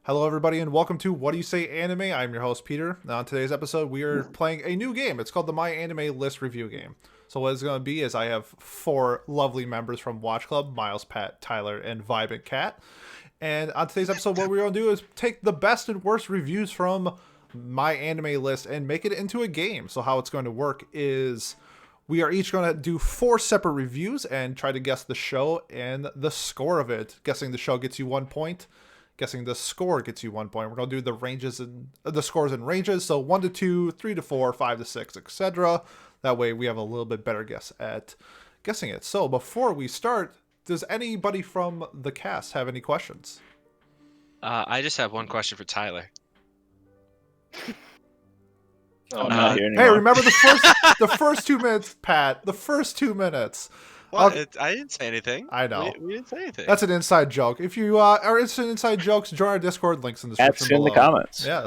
Hello, everybody, and welcome to What Do You Say Anime? I'm your host, Peter. Now, on today's episode, we are playing a new game. It's called the MyAnimeList review game. So what it's going to be is I have four lovely members from Watch Club, Miles, Pat, Tyler, and Vibe and Cat. And on today's episode, what we're going to do is take the best and worst reviews from MyAnimeList and make it into a game. So how it's going to work is we are each going to do four separate reviews and try to guess the show and the score of it. Guessing the show gets you 1 point. Guessing the score gets you 1 point. We're going to do the ranges and the scores and ranges. So 1 to 2, 3 to 4, 5 to 6, etc. That way we have a little bit better guess at guessing it. So before we start, does anybody from the cast have any questions? I just have one question for Tyler. I'm not here Hey, anymore. remember the first 2 minutes, Pat. The first 2 minutes. What? I didn't say anything. I know. We didn't say anything. That's an inside joke. If you are interested in inside jokes, join our Discord. Links in the description That's in the below. comments. Yeah.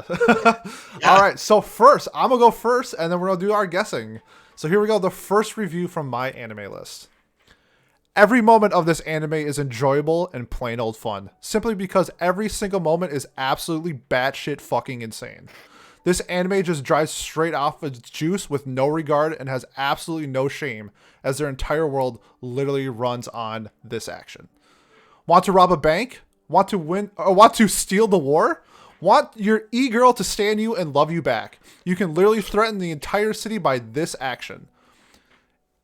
Yeah. All right. So first, I'm gonna go first, and then we're gonna do our guessing. So here we go. The first review from MyAnimeList. Every moment of this anime is enjoyable and plain old fun, simply because every single moment is absolutely batshit fucking insane. This anime just drives straight off its juice with no regard and has absolutely no shame, as their entire world literally runs on this action. Want to rob a bank? Want to win? Or want to steal the war? Want your e-girl to stand you and love you back? You can literally threaten the entire city by this action.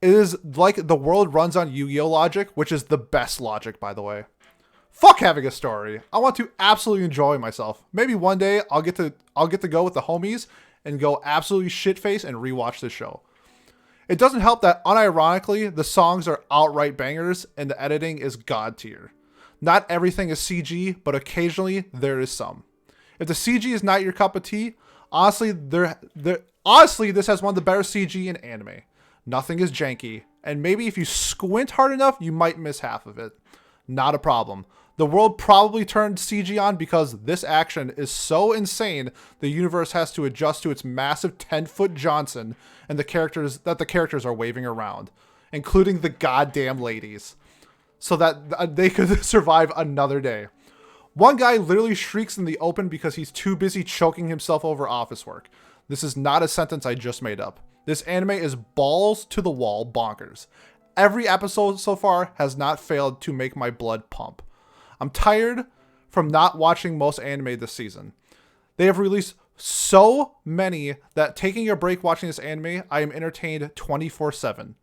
It is like the world runs on Yu-Gi-Oh logic, which is the best logic, by the way. Fuck having a story. I want to absolutely enjoy myself. Maybe one day I'll get to go with the homies and go absolutely shit-faced and rewatch this show. It doesn't help that, unironically, the songs are outright bangers and the editing is god tier. Not everything is CG, but occasionally there is some. If the CG is not your cup of tea, honestly, this has one of the better CG in anime. Nothing is janky, and maybe if you squint hard enough, you might miss half of it. Not a problem. The world probably turned CG on because this action is so insane the universe has to adjust to its massive 10-foot Johnson and the characters are waving around, including the goddamn ladies, so that they could survive another day. One guy literally shrieks in the open because he's too busy choking himself over office work. This is not a sentence I just made up. This anime is balls to the wall bonkers. Every episode so far has not failed to make my blood pump. I'm tired from not watching most anime this season. They have released so many that taking a break watching this anime, I am entertained 24/7.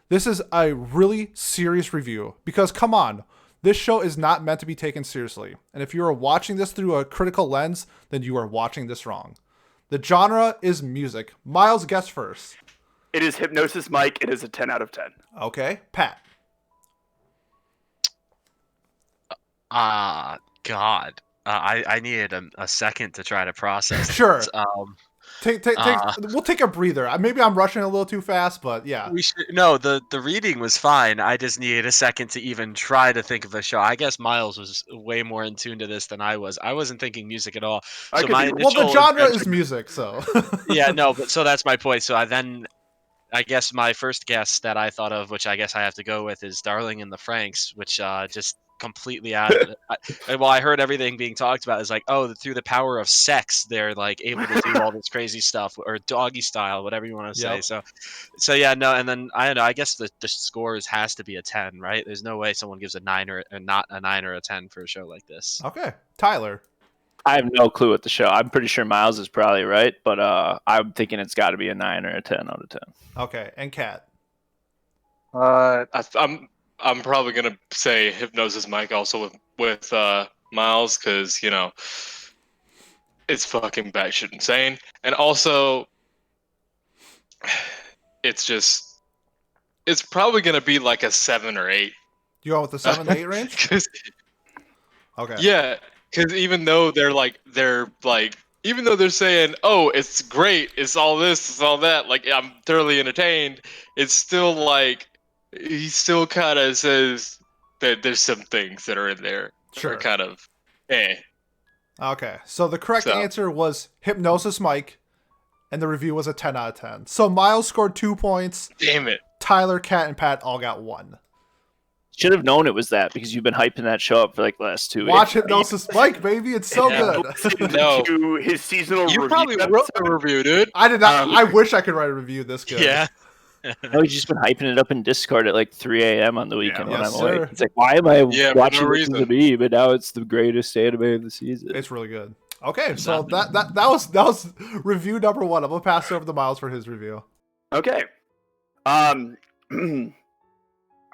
This is a really serious review because, come on, this show is not meant to be taken seriously. And if you are watching this through a critical lens, then you are watching this wrong. The genre is music. Miles, guess first. It is Hypnosis Mike. It is a 10 out of 10. Okay, Pat. God. I needed a second to try to process. Sure. This. We'll take a breather. Maybe I'm rushing a little too fast, but yeah. No, the reading was fine. I just needed a second to even try to think of the show. I guess Miles was way more in tune to this than I was. I wasn't thinking music at all. So the genre is music, so. Yeah, no, but so that's my point. So I guess my first guess that I thought of, which I guess I have to go with, is Darling in the Franxx, which just completely out of it. Well, I heard everything being talked about is like, oh, through the power of sex, they're like able to do all this crazy stuff, or doggy style, whatever you want to say. Yep. So yeah, no, and then I don't know. I guess the scores has to be a 10, right? There's no way someone gives a 9 or not a 9 or a 10 for a show like this. Okay, Tyler. I have no clue what the show. I'm pretty sure Miles is probably right, but I'm thinking it's got to be a 9 or a 10 out of 10. Okay, and Kat. I'm probably gonna say Hypnosis Mike also with Miles, because it's fucking batshit insane, and also it's probably gonna be like a 7 or 8. You going with the 7 to 8 range? Okay. Yeah, because even though even though they're saying, oh, it's great, it's all this, it's all that, like I'm thoroughly entertained, it's still like he still kind of says that there's some things that are in there that are kind of Okay, so the correct answer was Hypnosis Mike, and the review was a 10 out of 10. So Miles scored 2 points. Damn it. Tyler, Kat, and Pat all got 1. should have known it was that because you've been hyping that show up for like the last 2 weeks. Watch Hypnosis Mike, baby. It's so Yeah. good. Listened No. to his seasonal You review probably wrote the review, dude. I did not. Um, I wish I could write a review this good. Yeah. No, he's just been hyping it up in Discord at like 3 a.m. on the weekend when Yes, I'm sir. awake. It's like, why am I Yeah, for watching no this as a reason. meme? But now it's the greatest anime of the season. It's really good. Okay, so that was review number 1. I'm gonna pass it over to Miles for his review. Okay. I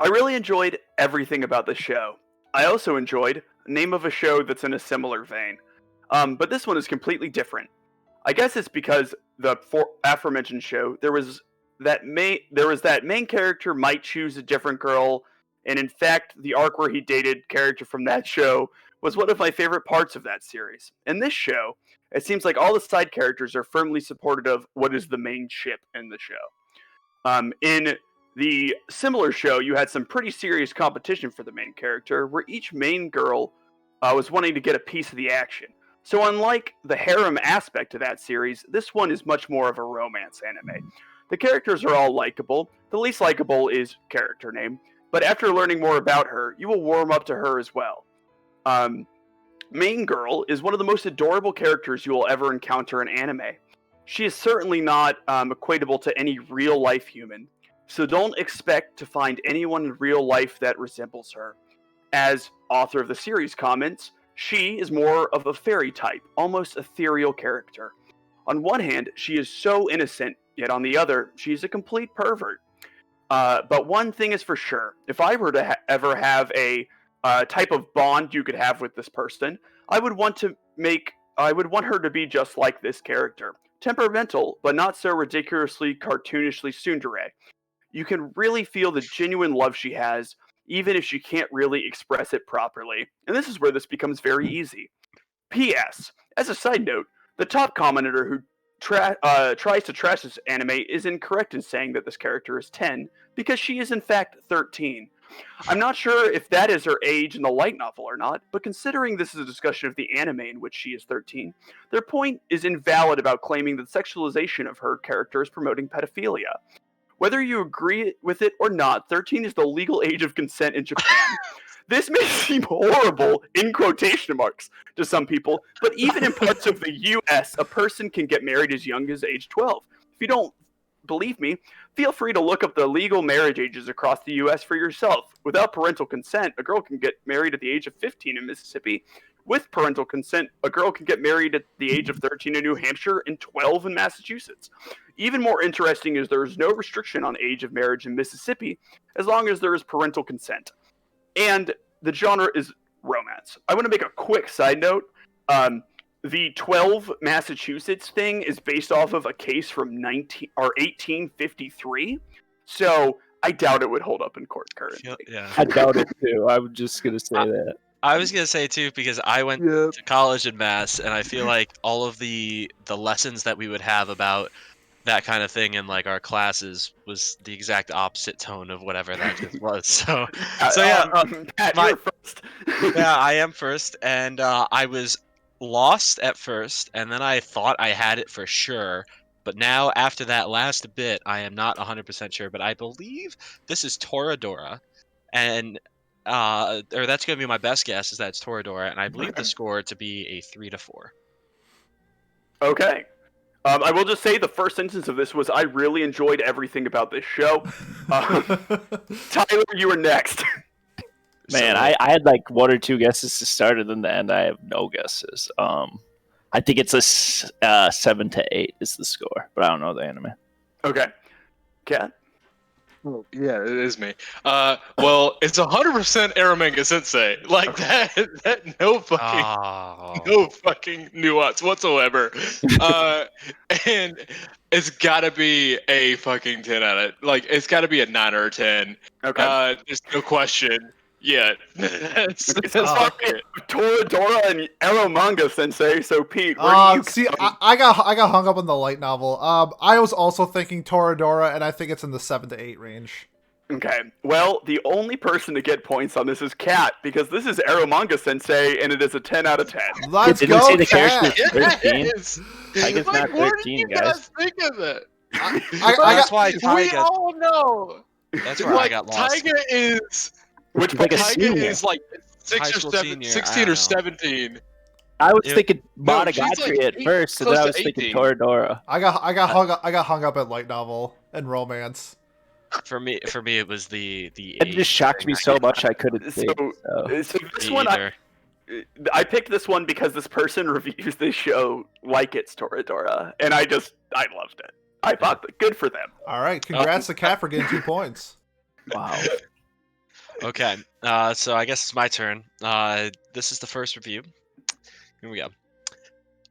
really enjoyed everything about the show. I also enjoyed the name of a show that's in a similar vein. But this one is completely different. I guess it's because the aforementioned show, there was that main character might choose a different girl, and in fact, the arc where he dated character from that show was one of my favorite parts of that series. In this show, it seems like all the side characters are firmly supportive of what is the main ship in the show. In the similar show, you had some pretty serious competition for the main character, where each main girl was wanting to get a piece of the action. So unlike the harem aspect of that series, this one is much more of a romance anime. The characters are all likable. The least likable is character name, but after learning more about her, you will warm up to her as well. Main girl is one of the most adorable characters you will ever encounter in anime. She is certainly not equatable to any real-life human, so don't expect to find anyone in real life that resembles her. As author of the series comments, she is more of a fairy type, almost ethereal character. On one hand, she is so innocent, yet on the other, she's a complete pervert. But one thing is for sure, if I were to ever have a type of bond you could have with this person, I would want her to be just like this character. Temperamental, but not so ridiculously cartoonishly tsundere. You can really feel the genuine love she has, even if she can't really express it properly. And this is where this becomes very easy. P.S. As a side note, the top commenter who tries to trash this anime is incorrect in saying that this character is 10, because she is in fact 13. I'm not sure if that is her age in the light novel or not, but considering this is a discussion of the anime in which she is 13, their point is invalid about claiming that sexualization of her character is promoting pedophilia. Whether you agree with it or not, 13 is the legal age of consent in Japan. This may seem horrible, in quotation marks, to some people, but even in parts of the US, a person can get married as young as age 12. If you don't believe me, feel free to look up the legal marriage ages across the US for yourself. Without parental consent, a girl can get married at the age of 15 in Mississippi. With parental consent, a girl can get married at the age of 13 in New Hampshire and 12 in Massachusetts. Even more interesting is there is no restriction on age of marriage in Mississippi, as long as there is parental consent. And the genre is romance. I want to make a quick side note. The 12 Massachusetts thing is based off of a case from 1853, so I doubt it would hold up in court currently. Yeah. I doubt it too. I'm just gonna say that. I was gonna say too, because I went to college in Mass, and I feel like all of the lessons that we would have about that kind of thing in like our classes was the exact opposite tone of whatever that just was. So yeah, Pat, my- you're first. yeah, I am first, and I was lost at first, and then I thought I had it for sure. But now, after that last bit, I am not 100% sure, but I believe this is Toradora, and or that's going to be my best guess, is that it's Toradora, and I believe the score to be a 3-4. Okay. I will just say the first sentence of this was, I really enjoyed everything about this show. Tyler, you are next. Man, So- I had like 1 or 2 guesses to start, and then the end I have no guesses. I think it's a 7-8 is the score, but I don't know the anime. Okay. Kat? Oh, yeah, it is me. Well, it's 100% Aramanga Sensei. Like that no fucking Oh. no fucking nuance whatsoever. And it's gotta be a fucking 10 out of it's gotta be a 9 or a 10. Okay. There's no question. Yeah. That's It's fucking it. Toradora and Eromanga Sensei, so Pete, where do you See, come? I got hung up on the light novel. I was also thinking Toradora, and I think it's in the 7 to 8 range. Okay, well, the only person to get points on this is Kat, because this is Eromanga Sensei, and it is a 10 out of 10. Let's Didn't go, say the Cat! character- 13? Yes. I guess Like, not where 13, did you guys. think of that? I That's got why We Taiga. all know. That's where I Like, got lost. Taiga is Which Like a part? senior. Taiga is like High school senior, I 16 or don't know. 17. I was It- thinking No, she's Monogatari like at first, and then close I to was thinking 18. Toradora. I got hung up at light novel and romance. For me, it was the It just age shocked thing. me so much I couldn't So, think. so this Me one, either. I picked this one because this person reviews this show like it's Toradora, and I loved it. I thought good for them. All right, congrats to Cat for getting 2 points. Wow. Okay, so I guess it's my turn. This is the first review. Here we go.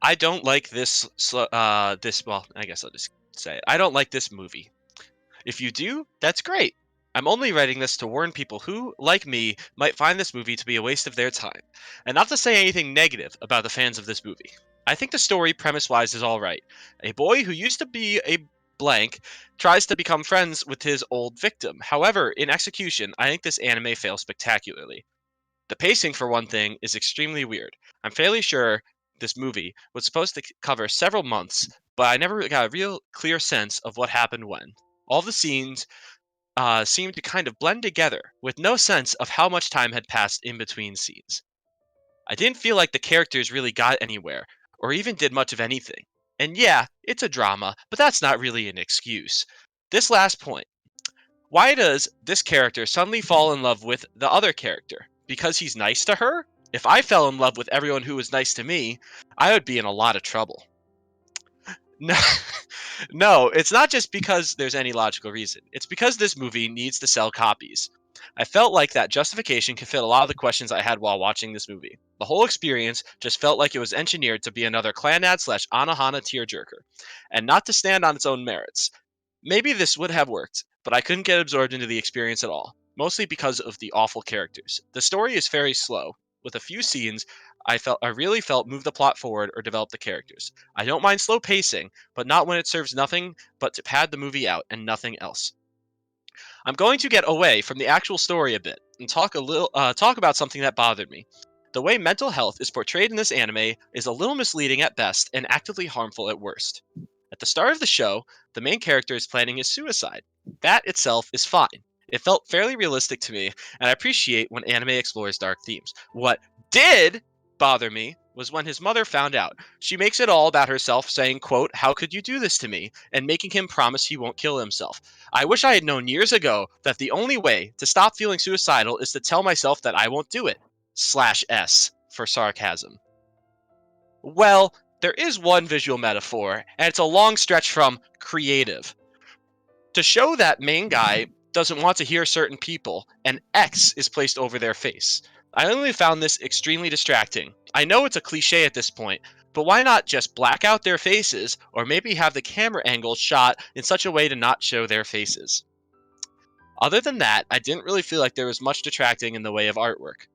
I don't like this. Well, I guess I'll just say it. I don't like this movie. If you do, that's great. I'm only writing this to warn people who, like me, might find this movie to be a waste of their time, and not to say anything negative about the fans of this movie. I think the story, premise-wise, is alright. A boy who used to be a blank tries to become friends with his old victim. However, in execution, I think this anime fails spectacularly. The pacing, for one thing, is extremely weird. I'm fairly sure this movie was supposed to cover several months, but I never got a real clear sense of what happened when. All the scenes seemed to kind of blend together, with no sense of how much time had passed in between scenes. I didn't feel like the characters really got anywhere, or even did much of anything. And yeah, it's a drama, but that's not really an excuse. This last point. Why does this character suddenly fall in love with the other character? Because he's nice to her? If I fell in love with everyone who was nice to me, I would be in a lot of trouble. No, no, it's not just because there's any logical reason. It's because this movie needs to sell copies. I felt like that justification could fit a lot of the questions I had while watching this movie. The whole experience just felt like it was engineered to be another Clanad / Anohana tearjerker, and not to stand on its own merits. Maybe this would have worked, but I couldn't get absorbed into the experience at all, mostly because of the awful characters. The story is very slow, with a few scenes I really felt move the plot forward or develop the characters. I don't mind slow pacing, but not when it serves nothing but to pad the movie out and nothing else. I'm going to get away from the actual story a bit and talk about something that bothered me. The way mental health is portrayed in this anime is a little misleading at best and actively harmful at worst. At the start of the show, the main character is planning his suicide. That itself is fine. It felt fairly realistic to me, and I appreciate when anime explores dark themes. What did bother me was when his mother found out. She makes it all about herself, saying, quote, "How could you do this to me?" and making him promise he won't kill himself. I wish I had known years ago that the only way to stop feeling suicidal is to tell myself that I won't do it. /S for sarcasm. Well, there is one visual metaphor, and it's a long stretch from creative. To show that main guy doesn't want to hear certain people, an X is placed over their face. I only found this extremely distracting. I know it's a cliche at this point, but why not just black out their faces, or maybe have the camera angle shot in such a way to not show their faces? Other than that, I didn't really feel like there was much detracting in the way of artwork.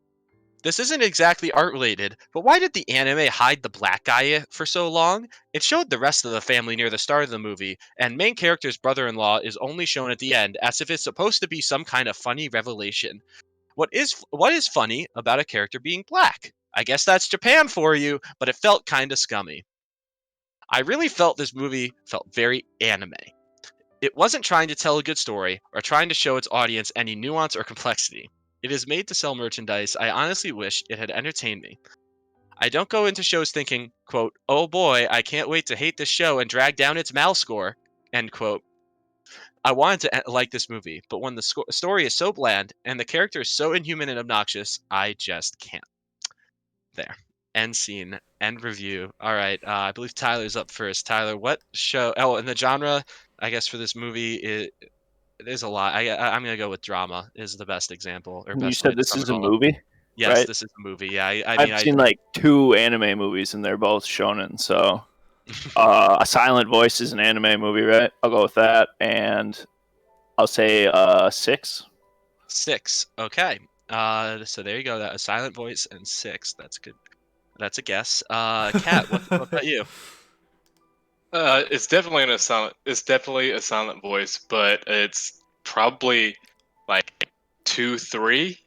This isn't exactly art related, but why did the anime hide the black guy for so long? It showed the rest of the family near the start of the movie, and main character's brother-in-law is only shown at the end as if it's supposed to be some kind of funny revelation. What is funny about a character being black? I guess that's Japan for you, but it felt kinda scummy. I really felt this movie felt very anime. It wasn't trying to tell a good story or trying to show its audience any nuance or complexity. It is made to sell merchandise. I honestly wish it had entertained me. I don't go into shows thinking, quote, "Oh boy, I can't wait to hate this show and drag down its MAL score," end quote. I wanted to like this movie, but when the story is so bland and the character is so inhuman and obnoxious, I just can't. There. End scene. End review. All right. I believe Tyler's up first. Tyler, what show? Oh, and the genre, I guess, for this movie, there's a lot. I'm gonna go with drama is the best example or You best way said to this sum is it a all up. movie, Yes, right? this is a movie. Yeah, I mean, I've seen like 2 anime movies, and they're both shonen. So, A Silent Voice is an anime movie, right? I'll go with that, and I'll say 6. 6. Okay. So there you go. That a silent voice and 6. That's good. That's a guess. Kat, what about you? It's definitely It's definitely a silent voice, but it's probably like 2, 3.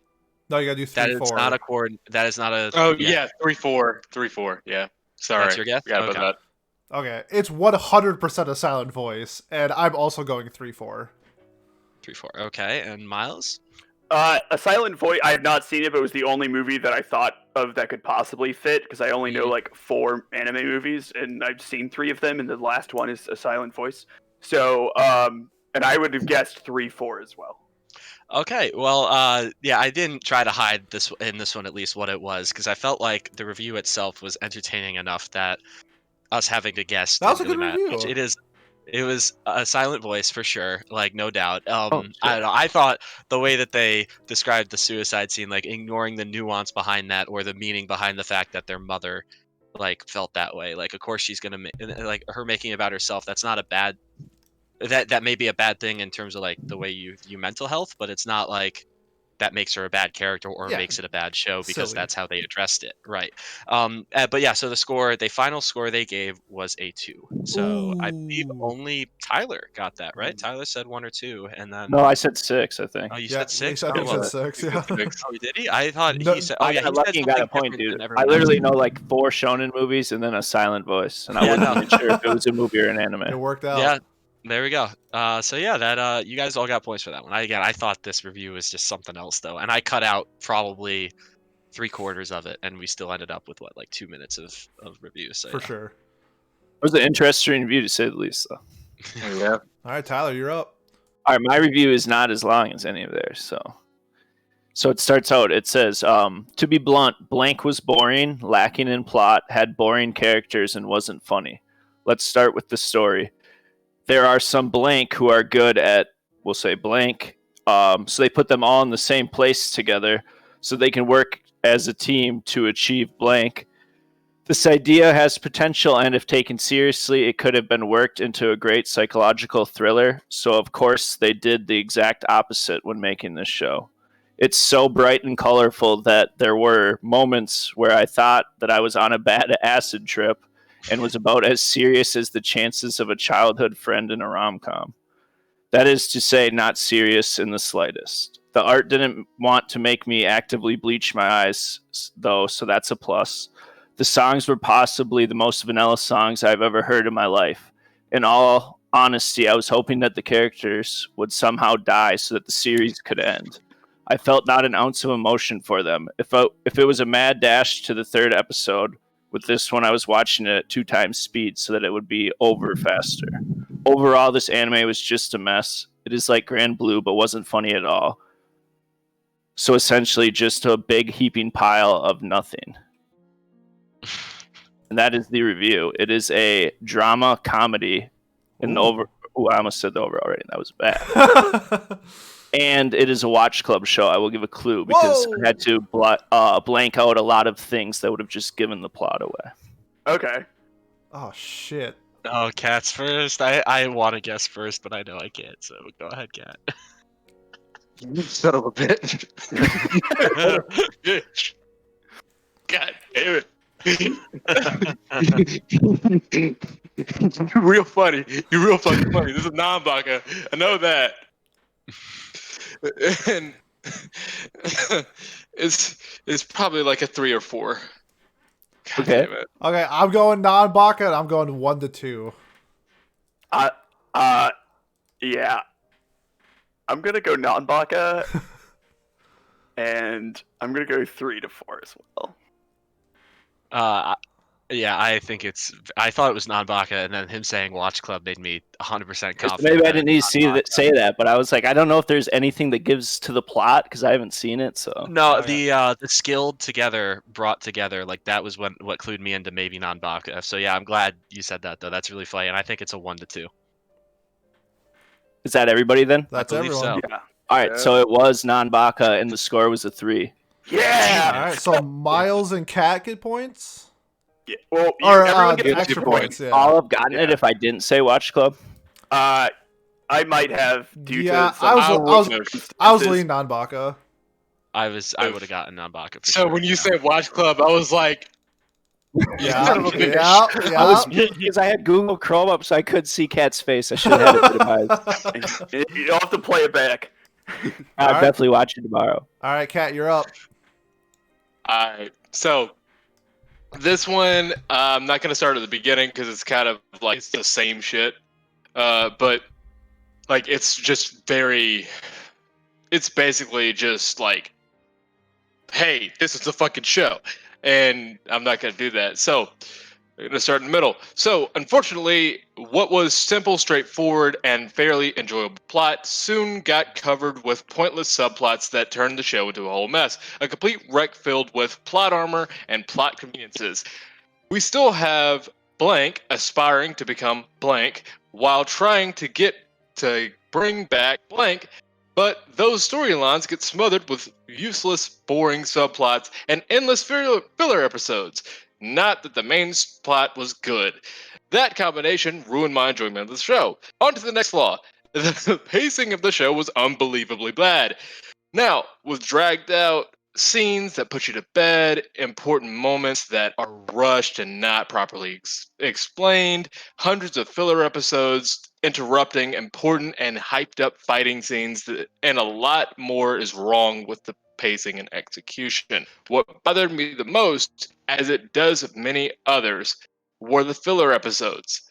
No, you gotta do That three, is four. not a chord. That is not a. Oh Yeah. yeah, 3, 4, 3, 4. Yeah, sorry, That's your guess? forgot Okay. about Okay, it's 100% a silent voice, and I'm also going 3, 4. 3, 4. Okay. And Miles? A Silent Voice. I have not seen it, but it was the only movie that I thought of that could possibly fit because I only know like 4 anime movies, and I've seen 3 of them, and the last one is A Silent Voice. So, and I would have guessed 3, 4 as well. Okay, well, yeah, I didn't try to hide this in this one at least what it was because I felt like the review itself was entertaining enough that us having to guess That was a didn't good really matter. review. It was a Silent Voice for sure, like no doubt. I sure. don't know. I thought the way that they described the suicide scene, like ignoring the nuance behind that or the meaning behind the fact that their mother, like, felt that way. Like, of course she's gonna like her making it about herself. That's not a bad. That may be a bad thing in terms of like the way you view mental health, but it's not like that makes her a bad character or Yeah, makes it a bad show because silly. that's how they addressed it, right? But yeah, so the final score they gave was a 2. So I believe Ooh. only Tyler got that right. Tyler said 1 or 2, and then No, I said 6. I think. oh, you Yeah, said 6. I Oh, think he well, said 6. Yeah. oh, did he? I thought No, he said. Oh I yeah, got he lucky said and got a something point, different dude. than I everyone else. literally know like 4 shonen movies and then a Silent Voice, and I Yeah, wasn't no. even sure if it was a movie or an anime. It worked out. Yeah, there we go. So yeah, that you guys all got points for that one. I thought this review was just something else though, and I cut out probably 3/4 of it, and we still ended up with what, like 2 minutes of review. So For yeah. sure. It was an interesting review to say the least, though. Yeah. All right, Tyler, you're up. All right, my review is not as long as any of theirs, so it starts out. It says, "To be blunt, blank was boring, lacking in plot, had boring characters, and wasn't funny. Let's start with the story. There are some blank who are good at, we'll say blank, so they put them all in the same place together, so they can work as a team to achieve blank. This idea has potential, and if taken seriously, it could have been worked into a great psychological thriller. So, of course, they did the exact opposite when making this show. It's so bright and colorful that there were moments where I thought that I was on a bad acid trip and was about as serious as the chances of a childhood friend in a rom-com. That is to say, not serious in the slightest. The art didn't want to make me actively bleach my eyes, though, so that's a plus. The songs were possibly the most vanilla songs I've ever heard in my life. In all honesty, I was hoping that the characters would somehow die so that the series could end. I felt not an ounce of emotion for them. If it was a mad dash to the 3rd episode, with this one I was watching it at 2 times speed so that it would be over faster. Overall, this anime was just a mess. It is like Grand Blue, but wasn't funny at all. So essentially just a big heaping pile of nothing." And that is the review. It is a drama comedy. And I almost said over already. That was bad. And it is a watch club show. I will give a clue because Whoa! I had to blank out a lot of things that would have just given the plot away. Okay. Oh shit. Oh, Cat's first. I want to guess first, but I know I can't. So go ahead, Cat. You son of a bitch. Bitch. God damn it. You're real funny. You're real fucking funny. This is non-baka. I know that. And it's probably like a 3 or 4. God Okay. damn it. Okay, I'm going non-baka, and I'm going 1 to 2. Yeah. I'm gonna go non-baka, and I'm gonna go 3 to 4 as well. Yeah, I think I thought it was non-baka, and then him saying watch club made me 100% confident. Maybe I that didn't need it's to non-baka. say that, but I was like, I don't know if there's anything that gives to the plot because I haven't seen it. So No, Oh, the skilled together, brought together, like that was what clued me into maybe non-baka. So yeah, I'm glad you said that though. That's really funny, and I think it's a 1 to 2. is that everybody then? That's believe everyone. so. Yeah. All right, Yeah. so it was non-baka, and the score was a 3. Yeah. All right, so Miles and Kat get points, Yeah. Well, or everyone gets extra 2 points. Yeah. I'll have gotten it Yeah. if I didn't say Watch Club. I might have due Yeah, to some I was circumstances. leaning non-baka. I would have gotten non-baka. For So sure, when you yeah. said watch club, I was like, Yeah, son of a bitch. yeah. I was because I had Google Chrome up, so I could see Cat's face. I should have had it minimized. You don't have to play it back. I'll right. definitely watch it tomorrow. All right, Kat, you're up. Alright, so this one, I'm not going to start at the beginning because it's kind of like it's the same shit. But like it's just very it's basically just like, hey, this is a fucking show, and I'm not gonna do that. So I'm gonna start in the middle. So unfortunately, what was simple, straightforward, and fairly enjoyable plot soon got covered with pointless subplots that turned the show into a whole mess. A complete wreck filled with plot armor and plot conveniences. We still have blank aspiring to become blank while trying to get to bring back blank, but those storylines get smothered with useless, boring subplots and endless filler episodes. Not that the main plot was good. That combination ruined my enjoyment of the show. On to the next flaw. The pacing of the show was unbelievably bad. Now, with dragged out scenes that put you to bed, important moments that are rushed and not properly explained, hundreds of filler episodes interrupting important and hyped up fighting scenes, and a lot more is wrong with the pacing and execution. What bothered me the most, as it does many others, were the filler episodes,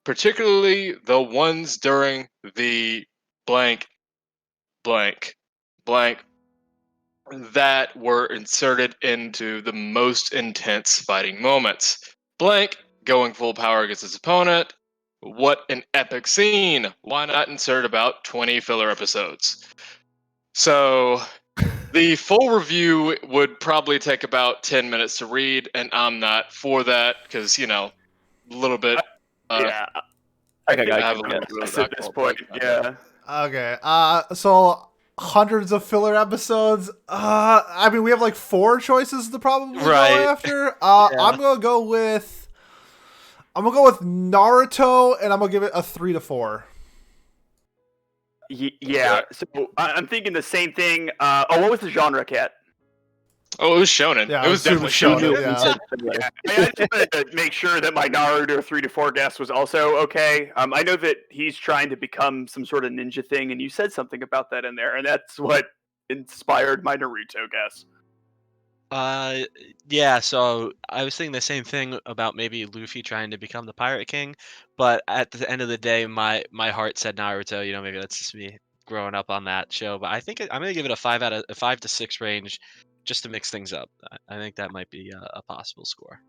particularly the ones during the blank, blank, blank that were inserted into the most intense fighting moments. Blank going full power against his opponent. What an epic scene! Why not insert about 20 filler episodes? So, the full review would probably take about 10 minutes to read, and I'm not for that because, a little bit. Yeah, I I think think I I have can a get guess at this point. Yeah. Okay. So hundreds of filler episodes. I mean, we have like 4 choices to probably Right. go after. I'm gonna go with Naruto, and I'm gonna give it a 3 to 4. Yeah. So I'm thinking the same thing. What was the genre, Cat? Oh, it was shonen. Yeah, it was super definitely shonen. shonen. Yeah. I just wanted to make sure that my Naruto 3 to 4 guess was also okay. I know that he's trying to become some sort of ninja thing, and you said something about that in there, and that's what inspired my Naruto guess. Yeah, so I was thinking the same thing about maybe Luffy trying to become the Pirate King, but at the end of the day, my heart said Naruto. Maybe that's just me growing up on that show. But I think I'm gonna give it a 5 to 6 range, just to mix things up. I think that might be a possible score.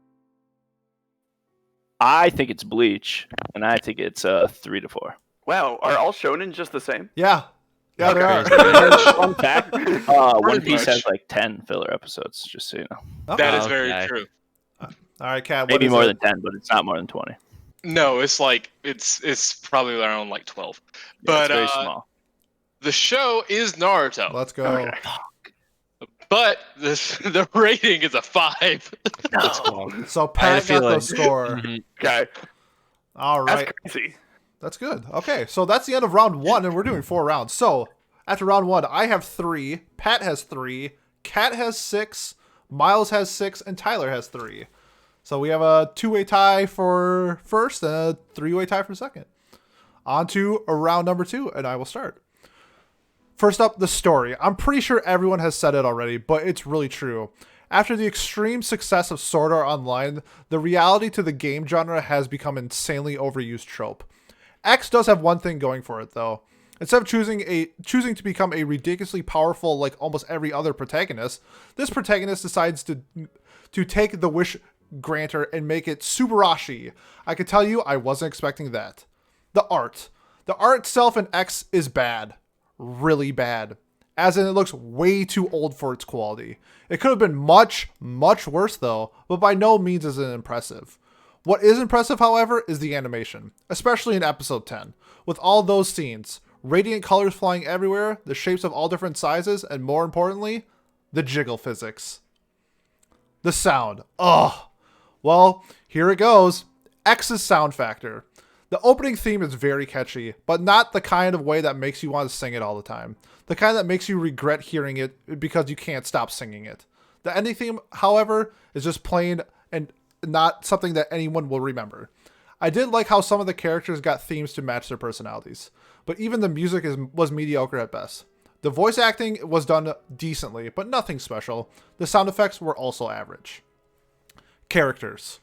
I think it's Bleach, and I think it's 3 to 4. Wow, are all shonen just the same? Yeah. Yeah, they are. Fun fact: One Piece has much. like 10 filler episodes. Just so you know, Okay. That is very Okay. true. All right, Kat. What maybe is more it? than 10, but it's not more than 20. No, it's like it's probably around like 12. Yeah, But it's very small. the show is Naruto, Let's go. Okay. but the rating is a 5. Oh, So I Pat had a got the feeling. score. Mhm. Okay, All that's right. crazy. That's good. Okay, so that's the end of round 1, and we're doing 4 rounds. So after round 1, I have 3, Pat has 3, Kat has 6, Miles has 6, and Tyler has 3. So we have a 2-way tie for first and a 3-way tie for second. On to round number 2, and I will start. First up, the story. I'm pretty sure everyone has said it already, but it's really true. After the extreme success of Sword Art Online, the reality to the game genre has become insanely overused trope. X does have one thing going for it, though. Instead of choosing to become a ridiculously powerful like almost every other protagonist, this protagonist decides to take the wish granter and make it Subarashi. I can tell you, I wasn't expecting that. The art. The art itself in X is bad. Really bad. As in, it looks way too old for its quality. It could have been much, much worse though, but by no means is it impressive. What is impressive, however, is the animation, especially in episode 10. With all those scenes, radiant colors flying everywhere, the shapes of all different sizes, and more importantly, the jiggle physics. The sound. Ugh. Well, here it goes. X's sound factor. The opening theme is very catchy, but not the kind of way that makes you want to sing it all the time. The kind that makes you regret hearing it because you can't stop singing it. The ending theme, however, is just plain and not something that anyone will remember. I did like how some of the characters got themes to match their personalities, but even the music was mediocre at best. The voice acting was done decently, but nothing special. The sound effects were also average. Characters.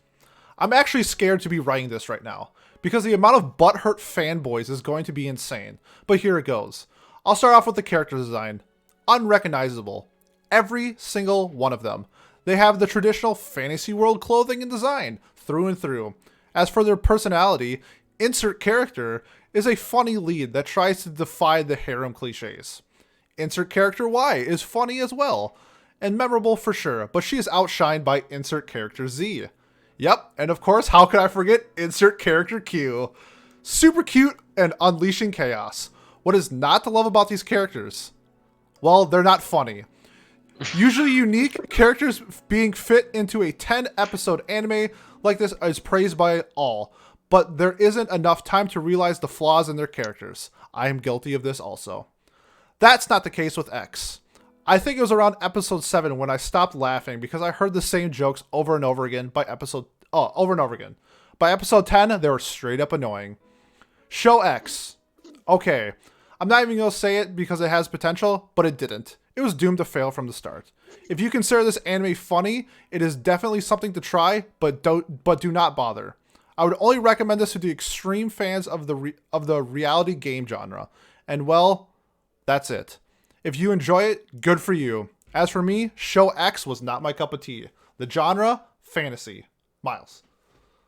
I'm actually scared to be writing this right now, because the amount of butthurt fanboys is going to be insane, but here it goes. I'll start off with the character design. Unrecognizable. Every single one of them. They have the traditional fantasy world clothing and design, through and through. As for their personality, insert character is a funny lead that tries to defy the harem cliches. Insert character Y is funny as well, and memorable for sure, but she is outshined by insert character Z. Yep, and of course, how could I forget insert character Q? Super cute and unleashing chaos. What is not to love about these characters? Well, they're not funny. Usually unique, characters being fit into a 10-episode anime like this is praised by all, but there isn't enough time to realize the flaws in their characters. I am guilty of this also. That's not the case with X. I think it was around episode 7 when I stopped laughing because I heard the same jokes over and over again by episode 10, they were straight up annoying. Show X. Okay, I'm not even going to say it because it has potential, but it didn't. It was doomed to fail from the start. If you consider this anime funny, it is definitely something to try, but do not bother. I would only recommend this to the extreme fans of the reality game genre. And well, that's it. If you enjoy it, good for you. As for me, Show X was not my cup of tea. The genre, fantasy. Miles.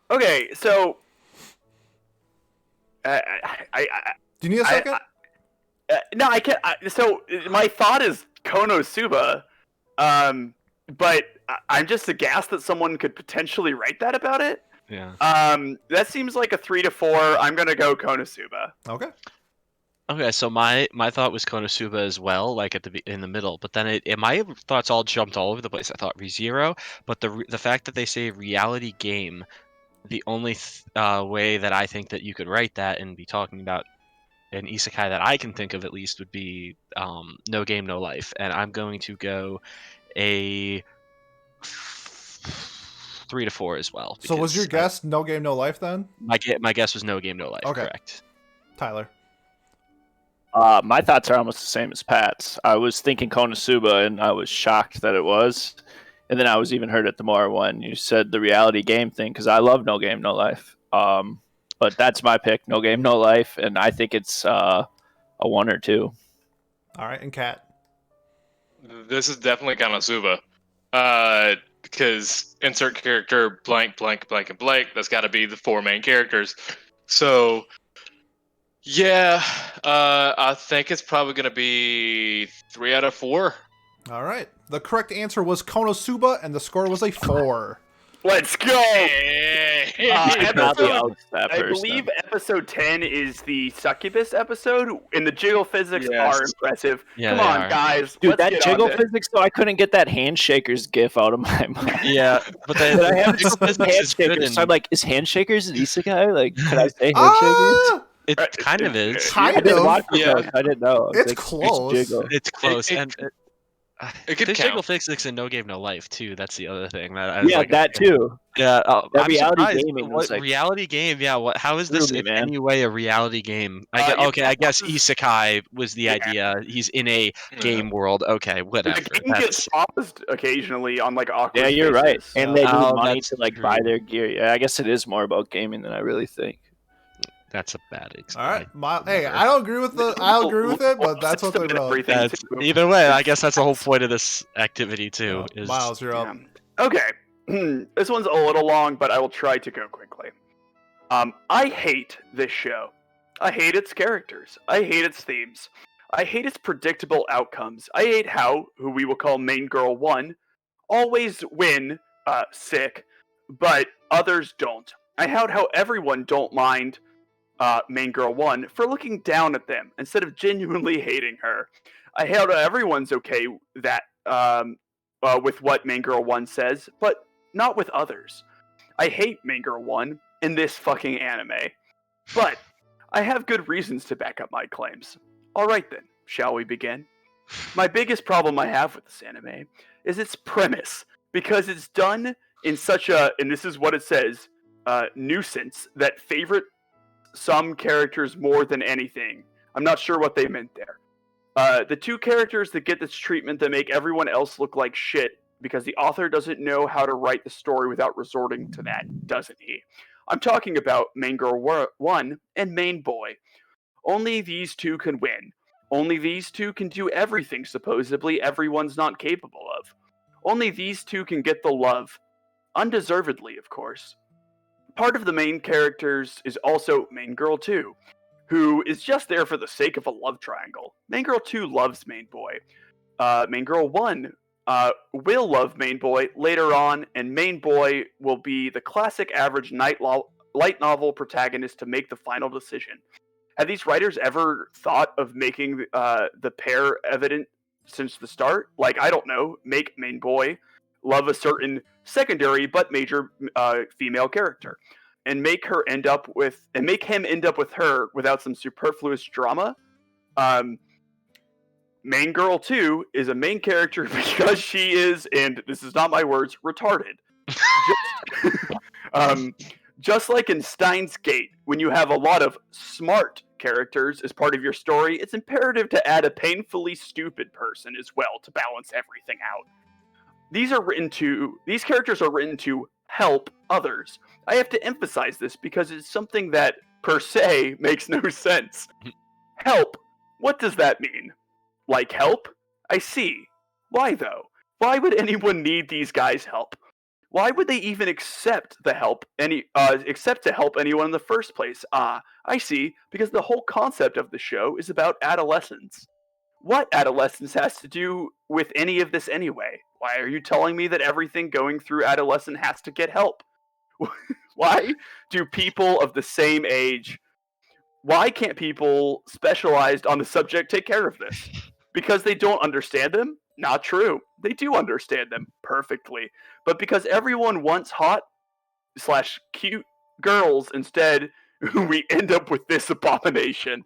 Okay, so Do you need a second? no, I can't. So my thought is Konosuba, but I'm just aghast that someone could potentially write that about it. Yeah. That seems like a 3 to 4. I'm gonna go Konosuba. Okay. Okay, so my thought was Konosuba as well, like in the middle, but then my thoughts all jumped all over the place. I thought ReZero, but the fact that they say reality game, the only way that I think that you could write that and be talking about an isekai that I can think of at least would be No Game No Life, and I'm going to go a 3 to 4 as well. So was your guess No Game No Life then? My guess was No Game No Life. Okay. Correct. Tyler. My thoughts are almost the same as Pat's. I was thinking Konosuba, and I was shocked that it was. And then I was even hurt at the more when you said the reality game thing, because I love No Game No Life. But that's my pick, No Game No Life, and I think it's a 1 or 2. All right, and Kat. This is definitely Konosuba. Because insert character blank, blank, blank, and blank. That's got to be the 4 main characters. So, yeah, I think it's probably going to be 3 out of 4. All right. The correct answer was Konosuba, and the score was a 4. Let's go. Probably that I person. believe episode 10 is the succubus episode, and the jiggle physics are impressive. Yeah, Come they on, are. guys. Dude, let's that get jiggle on this. physics, though, I couldn't get that handshakers gif out of my mind. Yeah, but But I have Jiggle Physics is good handshakers, so I'm and like, is handshakers an isekai? Like, could I say handshakers? Ah, it kind of is. kind I didn't of. watch it, Yeah. though, so I didn't know. I was It's like, close. jiggle. It's close, It- and it could there's count. Jiggle Physics and No Game No Life too. That's the other thing that I was Yeah, like, that too. yeah. That I'm reality surprised. gaming What was like- reality game? Yeah. What? How is this Threw me, in man. any way a reality game? Yeah, Okay, I guess isekai was the idea. He's in a game world. Okay, whatever. The game gets paused occasionally on like awkward Yeah, you're right. spaces. And they need Oh, money that's to like buy true. their gear. Yeah, I guess it is more about gaming than I really think. That's a bad example. All right. Hey, I don't agree with it, but that's what they wrote. Everything That's, too. either way, I guess that's the whole point of this activity too. Is Miles, you're up. Yeah. Okay. This one's a little long, but I will try to go quickly. I hate this show. I hate its characters. I hate its themes. I hate its predictable outcomes. I hate how, who we will call Main Girl 1, always win, sick, but others don't. I hate how everyone don't mind Main Girl 1 for looking down at them instead of genuinely hating her. I hate how everyone's okay that with what Main Girl 1 says, but not with others. I hate Main Girl 1 in this fucking anime. But I have good reasons to back up my claims. Alright then, shall we begin? My biggest problem I have with this anime is its premise, because it's done in such a, and this is what it says, nuisance that favorite some characters more than anything. I'm not sure what they meant there. The 2 characters that get this treatment that make everyone else look like shit because the author doesn't know how to write the story without resorting to that, doesn't he? I'm talking about Main Girl 1 and Main Boy. Only these 2 can win. Only these two can do everything supposedly everyone's not capable of. Only these two can get the love. Undeservedly, of course. Part of the main characters is also main girl 2, who is just there for the sake of a love triangle. Main girl 2 loves main boy. Main girl 1 will love main boy later on, and main boy will be the classic average light novel protagonist to make the final decision. Have these writers ever thought of making the pair evident since the start? Like, I don't know, make main boy love a certain secondary but major female character, and make him end up with her without some superfluous drama. Main girl 2 is a main character because she is, and this is not my words, retarded. Just like in Steins Gate, when you have a lot of smart characters as part of your story, it's imperative to add a painfully stupid person as well to balance everything out. These characters are written to help others. I have to emphasize this because it's something that, per se, makes no sense. Help. What does that mean? Like help? I see. Why though? Why would anyone need these guys' help? Why would they even accept to help anyone in the first place? I see, because the whole concept of the show is about adolescence. What adolescence has to do with any of this anyway? Why are you telling me that everything going through adolescence has to get help? Why do people of the same age, why can't people specialized on the subject take care of this? Because they don't understand them? Not true. They do understand them perfectly. But because everyone wants hot/cute girls instead, we end up with this abomination.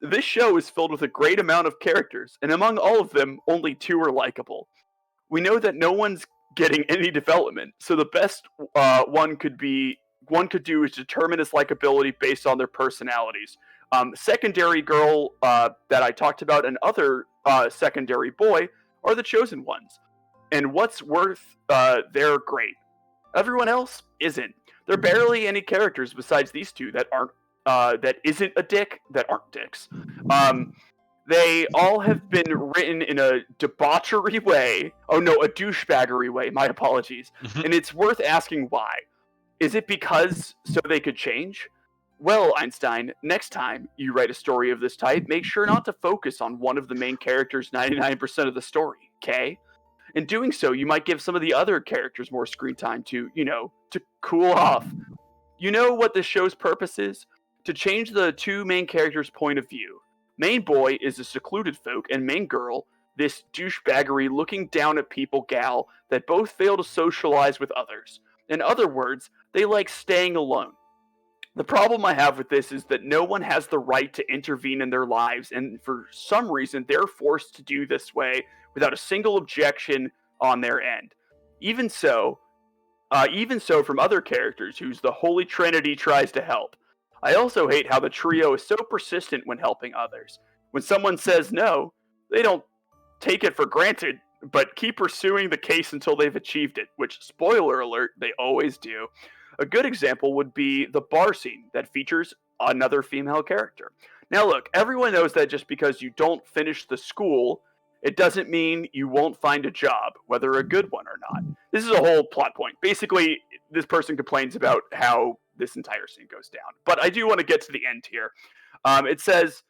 This show is filled with a great amount of characters, and among all of them, only 2 are likable. We know that no one's getting any development, so the best one could do is determine its likability based on their personalities. Secondary girl that I talked about and other secondary boy are the chosen ones. And what's worth, they're great. Everyone else isn't. There are barely any characters besides these 2 that aren't that isn't a dick that aren't dicks. They all have been written in a debauchery way. Oh no, a douchebaggery way. My apologies. And it's worth asking why. Is it because so they could change? Well, Einstein, next time you write a story of this type, make sure not to focus on one of the main characters 99% of the story, okay? In doing so, you might give some of the other characters more screen time to cool off. You know what this show's purpose is? To change the 2 main characters' point of view. Main boy is a secluded folk, and main girl, this douchebaggery looking down at people gal that both fail to socialize with others. In other words, they like staying alone. The problem I have with this is that no one has the right to intervene in their lives, and for some reason they're forced to do this way without a single objection on their end. Even so from other characters whose the Holy Trinity tries to help. I also hate how the trio is so persistent when helping others. When someone says no, they don't take it for granted, but keep pursuing the case until they've achieved it, which, spoiler alert, they always do. A good example would be the bar scene that features another female character. Now look, everyone knows that just because you don't finish the school, it doesn't mean you won't find a job, whether a good one or not. This is a whole plot point. Basically, this person complains about how this entire scene goes down. But I do want to get to the end here. It says,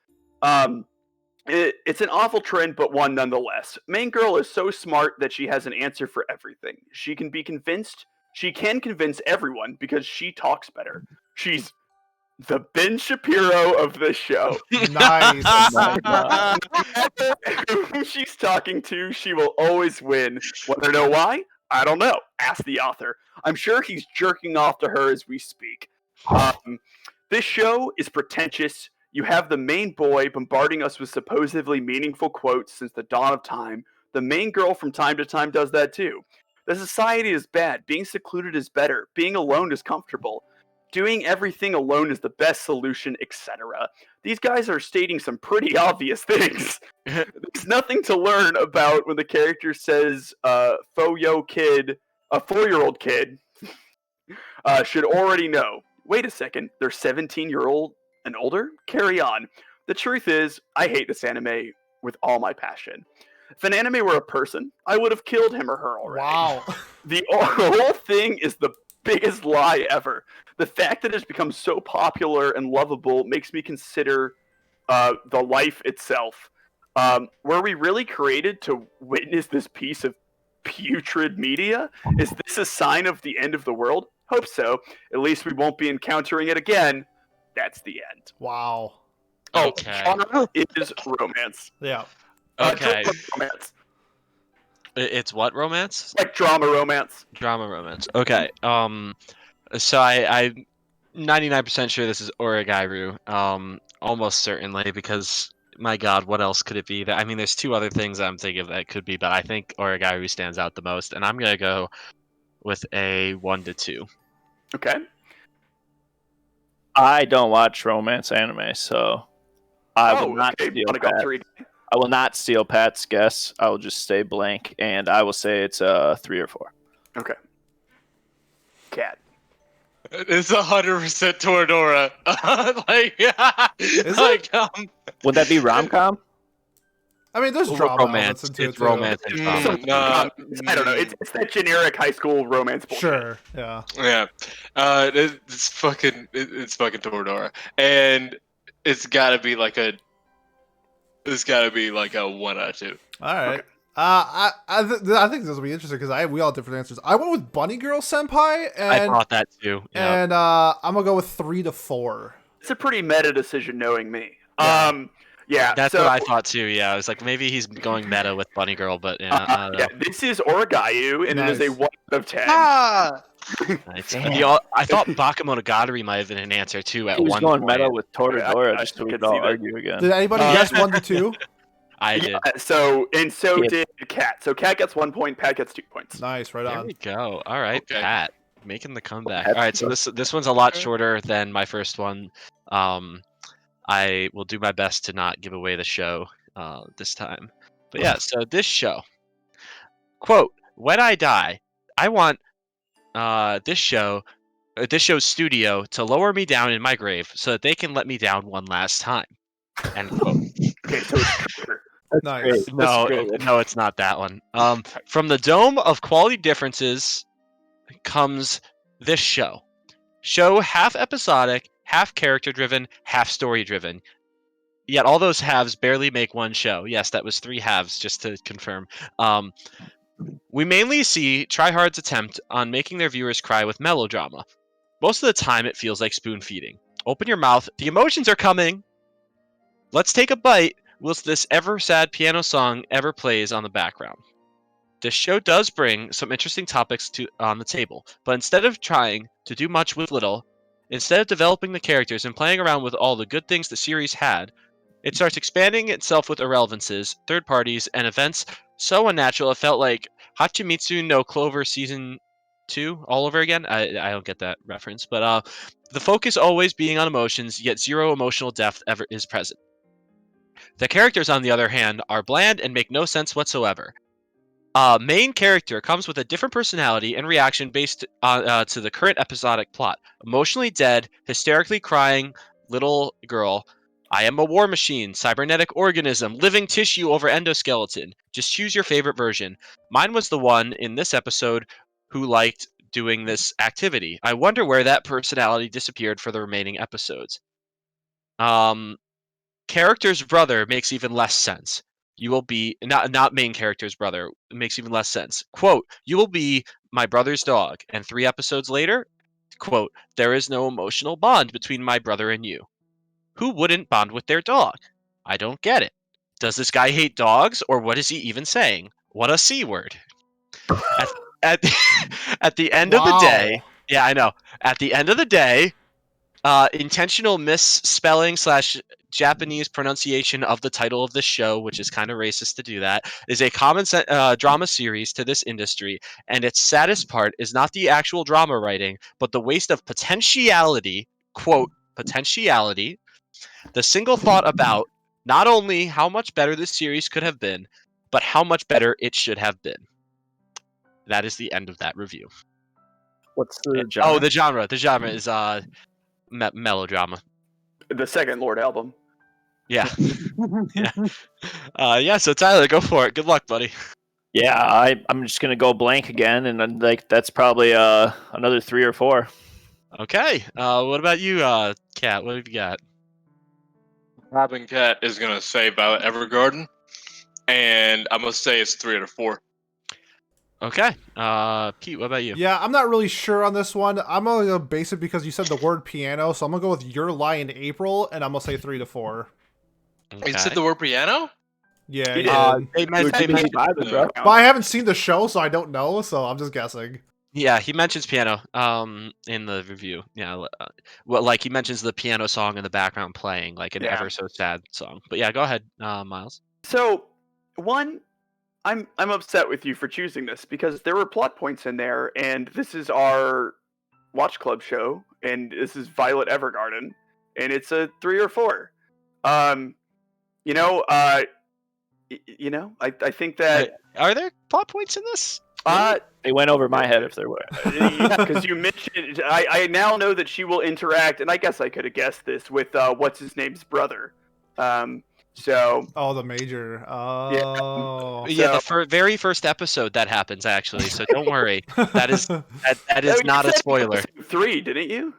it's an awful trend, but one nonetheless. Main girl is so smart that she has an answer for everything. She can convince everyone because she talks better. She's the Ben Shapiro of this show. Nice. No matter who she's talking to, she will always win. Want to know why? I don't know. Ask the author. I'm sure he's jerking off to her as we speak. This show is pretentious. You have the main boy bombarding us with supposedly meaningful quotes since the dawn of time. The main girl from time to time does that too. The society is bad. Being secluded is better. Being alone is comfortable. Doing everything alone is the best solution, etc. These guys are stating some pretty obvious things. There's nothing to learn about when the character says, a 4-year-old kid should already know. Wait a second, they're 17-year-old and older? Carry on. The truth is, I hate this anime with all my passion. If an anime were a person, I would have killed him or her already. Wow. The whole thing is the biggest lie ever. The fact that it's become so popular and lovable makes me consider the life itself. Were we really created to witness this piece of putrid media? Is this a sign of the end of the world? Hope so. At least we won't be encountering it again. That's the end. Wow. Okay. Genre is romance. Yeah. Okay. Drama romance. It's what romance? Like drama romance. Drama romance. Okay. So I'm 99% sure this is Origairu. Almost certainly because my God, what else could it be? I mean, there's two other things I'm thinking of that could be, but I think Origairu stands out the most, and I'm gonna go with a 1 to 2. Okay. I don't watch romance anime, so I will not okay. steal Wanna go Pat. 3? I will not steal Pat's guess. I will just stay blank, and I will say it's a 3 or 4. Okay. Cat. It's 100% Toradora. Is like, Would that be rom com? I mean, there's drama elements into it It's too. romance and drama. I don't know. It's that generic high school romance bullshit. Sure. Yeah. yeah, it's fucking Toradora, and it's gotta be like a 1 out of 2. All right. Okay. I think this will be interesting because we all have different answers. I went with Bunny Girl Senpai, I and thought that too. Yeah. and I'm gonna go with 3 to 4. It's a pretty meta decision, knowing me. Yeah. Yeah. That's so, what I thought too. Yeah, I was like, maybe he's going meta with Bunny Girl, but yeah, I don't know. yeah. This is Origairu, and it is a Nice. 1 out of 10. Nice. Damn. I thought Bakemonogatari might have been an answer too at He was one going point. meta with Toradora I just so we can could all see that. argue again. Did anybody guess 1 to 2? I did. So Yeah. did Cat. So Cat gets 1 point. Pat gets 2 points. Nice. Right There on. we go. All right, Okay. Pat, making the comeback. Pat- All right, so this one's a lot shorter than my first one. I will do my best to not give away the show this time. But yeah, so this show, quote, when I die, I want this show's studio to lower me down in my grave so that they can let me down one last time. End quote. Okay, so it's Trigger. Nice. great. No, great. no, it's not that one. From the dome of quality differences comes this show. Show half episodic, half character driven, half story driven. Yet all those halves barely make one show. Yes, that was 3 halves, just to confirm. We mainly see Tryhard's attempt on making their viewers cry with melodrama. Most of the time, it feels like spoon feeding. Open your mouth, the emotions are coming. Let's take a bite, whilst this ever sad piano song ever plays on the background. This show does bring some interesting topics on the table, but instead of trying to do much with little, instead of developing the characters and playing around with all the good things the series had, it starts expanding itself with irrelevances, third parties, and events so unnatural it felt like Hachimitsu no Clover Season 2 all over again. I don't get that reference, but the focus always being on emotions, yet zero emotional depth ever is present. The characters, on the other hand, are bland and make no sense whatsoever. Main character comes with a different personality and reaction based to the current episodic plot. Emotionally dead, hysterically crying little girl. I am a war machine, cybernetic organism, living tissue over endoskeleton. Just choose your favorite version. Mine was the one in this episode who liked doing this activity. I wonder where that personality disappeared for the remaining episodes. Character's brother makes even less sense. You will be not main character's brother. It makes even less sense. Quote, you will be my brother's dog. And 3 episodes later, quote, there is no emotional bond between my brother and you. Who wouldn't bond with their dog? I don't get it. Does this guy hate dogs, or what is he even saying? What a C word. At the end of the day, yeah, I know. At the end of the day, intentional misspelling / Japanese pronunciation of the title of the show, which is kind of racist to do that, is a common drama series to this industry, and its saddest part is not the actual drama writing, but the waste of potentiality, quote, potentiality, the single thought about not only how much better this series could have been, but how much better it should have been. That is the end of that review. What's the genre? Oh, the genre. The genre is melodrama. The second Lord album. Yeah. Yeah. Yeah. So Tyler, go for it. Good luck, buddy. Yeah, I'm just gonna go blank again, and then, like that's probably another 3 or 4. Okay. What about you, Kat? What have you got? Robin Cat is gonna say Violet Evergarden, and I'm gonna say it's 3 out of 4. Okay. Pete, what about you? Yeah, I'm not really sure on this one. I'm only gonna base it because you said the word piano, so I'm gonna go with Your Lie in April, and I'm gonna say 3 to 4. Okay. It said the word piano? Yeah, He he did. did. They We're too busy mentioned, vibing, bro. But I haven't seen the show, so I don't know. So I'm just guessing. yeah, he mentions piano in the review. Yeah, well, like he mentions the piano song in the background playing, like an Yeah. ever so sad song. But yeah, go ahead, Miles. So, one, I'm upset with you for choosing this because there were plot points in there, and this is our watch club show, and this is Violet Evergarden, and it's a 3 or 4. Um, you know, I think that Are there plot points in this? They went over my head if there were. yeah, because you mentioned, I now know that she will interact, and I guess I could have guessed this with what's his name's brother. So Oh, the major. Oh. Yeah, the So- very first episode that happens actually. So don't worry. That is that is Oh, you not a said spoiler. episode 3, didn't you?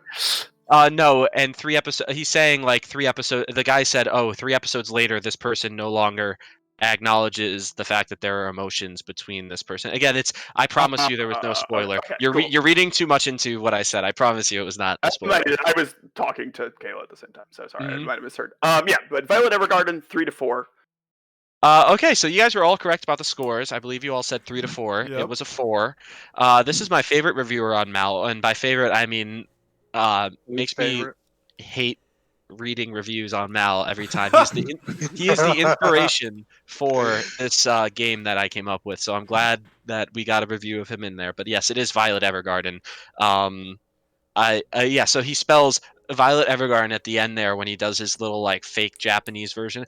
No, and 3 episodes. He's saying like 3 episodes. The guy said, "Oh, 3 episodes later, this person no longer acknowledges the fact that there are emotions between this person." Again, it's. I promise you, there was no spoiler. Okay, You're cool. you're reading too much into what I said. I promise you, it was not a spoiler. I was talking to Kayla at the same time, so sorry, I Mhm. might have misheard. Yeah, but Violet Evergarden 3 to 4. Okay, so you guys were all correct about the scores. I believe you all said 3 to 4. It Yep. was a 4. This is my favorite reviewer on Mal, and by favorite I mean makes me hate reading reviews on Mal every time. He is the inspiration for this game that I came up with. So I'm glad that we got a review of him in there. But yes, it is Violet Evergarden. Yeah. So he spells Violet Evergarden at the end there when he does his little like fake Japanese version.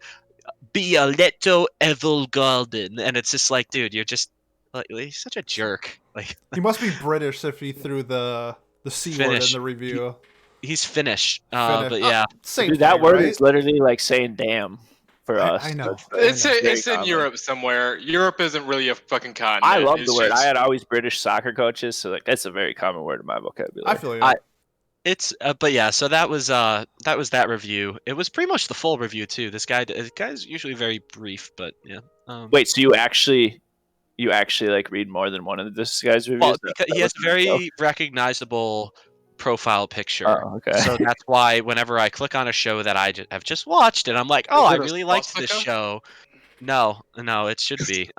Violetto Evergarden, and it's just like, dude, you're just like he's such a jerk. Like He must be British if he threw the C word in Finnish. the review. He's Finnish. Finnish. But yeah. Same Dude, that thing, word right? is literally like saying "damn" for us. I know. It's I know. it's Very in common. Europe somewhere. Europe isn't really a fucking continent. I love the It's word. just- I had always British soccer coaches, so like that's a very common word in my vocabulary. I feel you. It's but yeah, so that was that review. It was pretty much the full review too. This guy's usually very brief, but yeah. Wait, so you actually like read more than one of this guy's reviews? Well, because he has a very recognizable profile picture. Oh, okay. So that's why whenever I click on a show that I have just watched, and I'm like, oh, Is I it a really liked this swastika? show. No, it should be.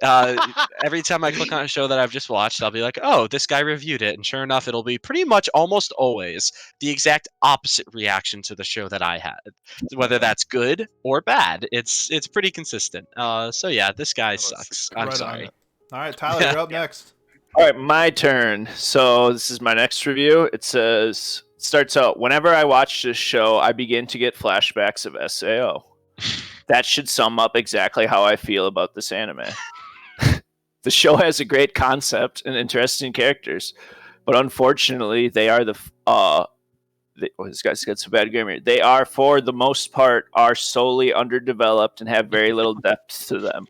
Every time I click on a show that I've just watched, I'll be like, oh, this guy reviewed it, and sure enough, it'll be pretty much almost always the exact opposite reaction to the show that I had, whether that's good or bad. It's pretty consistent. So yeah, this guy sucks. I'm Right on. sorry. All right, Tyler, Yeah. you're up next. All right, my turn. So this is my next review. It starts out, whenever I watch this show, I begin to get flashbacks of SAO. That should sum up exactly how I feel about this anime. The show has a great concept and interesting characters, but unfortunately, they are this guy's got some bad grammar. They are, for the most part, are solely underdeveloped and have very little depth to them.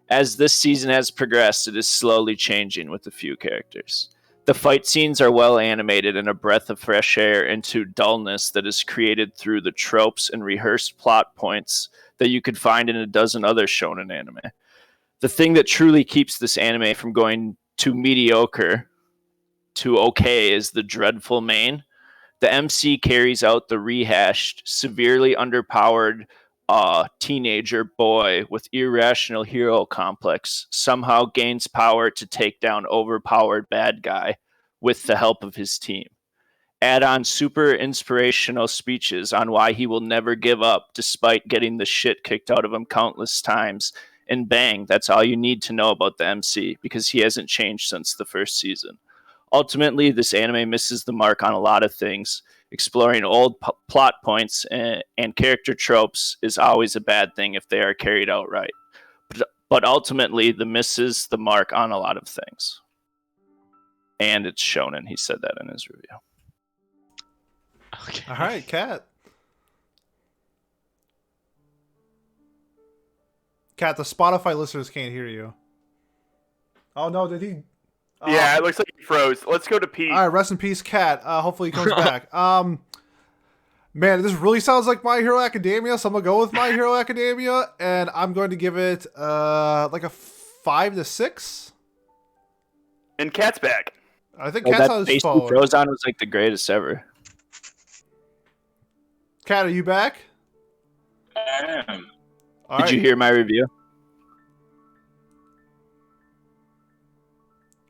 As this season has progressed, it is slowly changing with a few characters. The fight scenes are well animated and a breath of fresh air into dullness that is created through the tropes and rehearsed plot points that you could find in a dozen other shonen anime. The thing that truly keeps this anime from going to mediocre to okay is the dreadful main. The MC carries out the rehashed, severely underpowered teenager boy with irrational hero complex somehow gains power to take down overpowered bad guy with the help of his team. Add on super inspirational speeches on why he will never give up despite getting the shit kicked out of him countless times, and bang, that's all you need to know about the MC, because he hasn't changed since the first season. Ultimately, this anime misses the mark on a lot of things. Exploring old plot points and character tropes is always a bad thing if they are carried out right. But ultimately, the misses the mark on a lot of things. And it's shonen. He said that in his review. Okay. All right, Kat. Cat, the Spotify listeners can't hear you. Oh no, did he? Yeah, it looks like he froze. Let's go to Pete. All right, rest in peace, Cat. Hopefully he comes back. Man, this really sounds like My Hero Academia, so I'm gonna go with My Hero Academia, and I'm going to give it like a 5 to 6. And Cat's back. I think Well, Cat's that on his face he phone. froze on was like the greatest ever. Cat, are you back? I am. All Did right. you hear my review?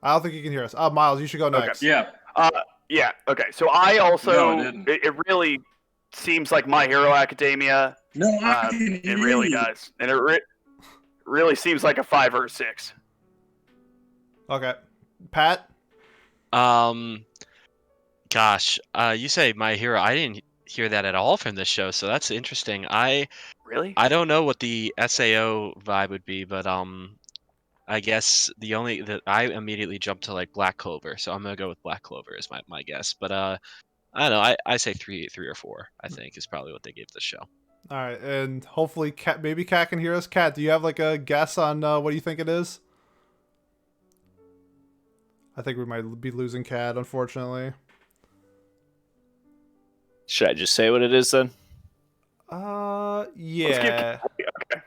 I don't think you can hear us. Miles, you should go next. Yeah. Yeah. Okay. So I also No, I didn't. it really seems like My Hero Academia. No, It really does, and it really seems like a 5 or a 6. Okay. Pat? Gosh, you say My Hero. I didn't hear that at all from this show, so that's interesting. Really? I don't know what the SAO vibe would be, but I guess that I immediately jumped to like Black Clover, so I'm gonna go with Black Clover as my guess. But I don't know. I say three or 4. I think is probably what they gave the show. All right, and hopefully maybe Cat can hear us. Cat, do you have like a guess on what you think it is? I think we might be losing Cat, unfortunately. Should I just say what it is then? Yeah. Okay.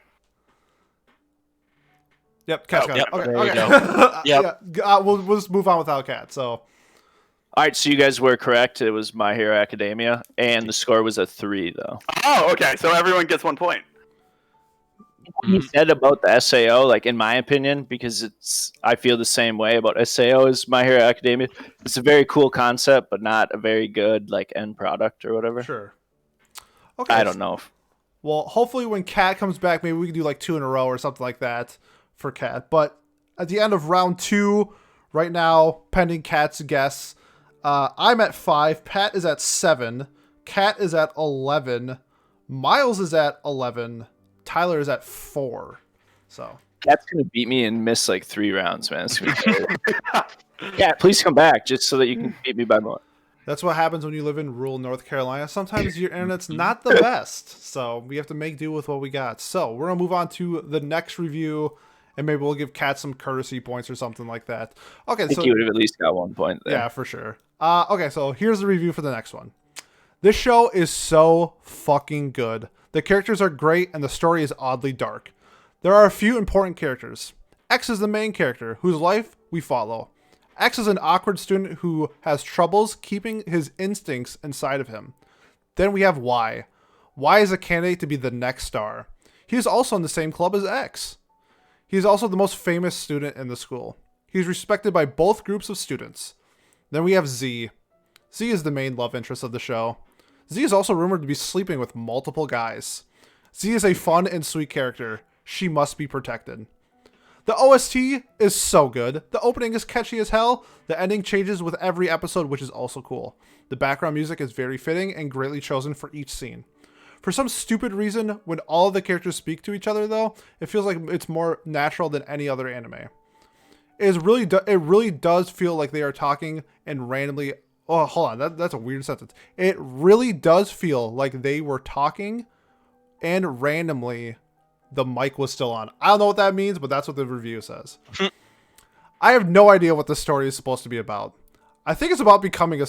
Yep, Cat's got yep, it. Okay, there you okay. go. Yep. Yeah, we'll just move on without Cat. So, All right, so you guys were correct. It was My Hero Academia, and the score was a 3, though. Oh, okay. So everyone gets 1 point. He said about the SAO, like in my opinion, because I feel the same way about SAO as My Hero Academia. It's a very cool concept, but not a very good like end product or whatever. sure. Okay. I don't know. Well, hopefully when Cat comes back, maybe we can do like 2 in a row or something like that for Cat. But at the end of round 2, right now, pending Cat's guess, I'm at 5. Pat is at 7. Cat is at 11. Miles is at 11. Tyler is at 4. So Cat's gonna beat me and miss like 3 rounds, man. It's gonna be Cat, please come back just so that you can beat me by more. that's what happens when you live in rural North Carolina. Sometimes your internet's not the best. So we have to make do with what we got. So we're going to move on to the next review. And maybe we'll give Cat some courtesy points or something like that. Okay, I think so you would have at least got 1 point there. yeah, for sure. Okay, so here's the review for the next one. This show is so fucking good. The characters are great, and the story is oddly dark. There are a few important characters. X is the main character, whose life we follow. X is an awkward student who has troubles keeping his instincts inside of him. Then we have Y. Y is a candidate to be the next star. He is also in the same club as X. He is also the most famous student in the school. He is respected by both groups of students. Then we have Z. Z is the main love interest of the show. Z is also rumored to be sleeping with multiple guys. Z is a fun and sweet character. She must be protected. The OST is so good. The opening is catchy as hell. The ending changes with every episode, which is also cool. The background music is very fitting and greatly chosen for each scene. For some stupid reason, when all of the characters speak to each other, though, it feels like it's more natural than any other anime. It really does feel like they are talking and randomly... Oh, hold on. That's a weird sentence. It really does feel like they were talking and randomly the mic was still on. I don't know what that means, but that's what the review says. I have no idea what the story is supposed to be about. I think it's about becoming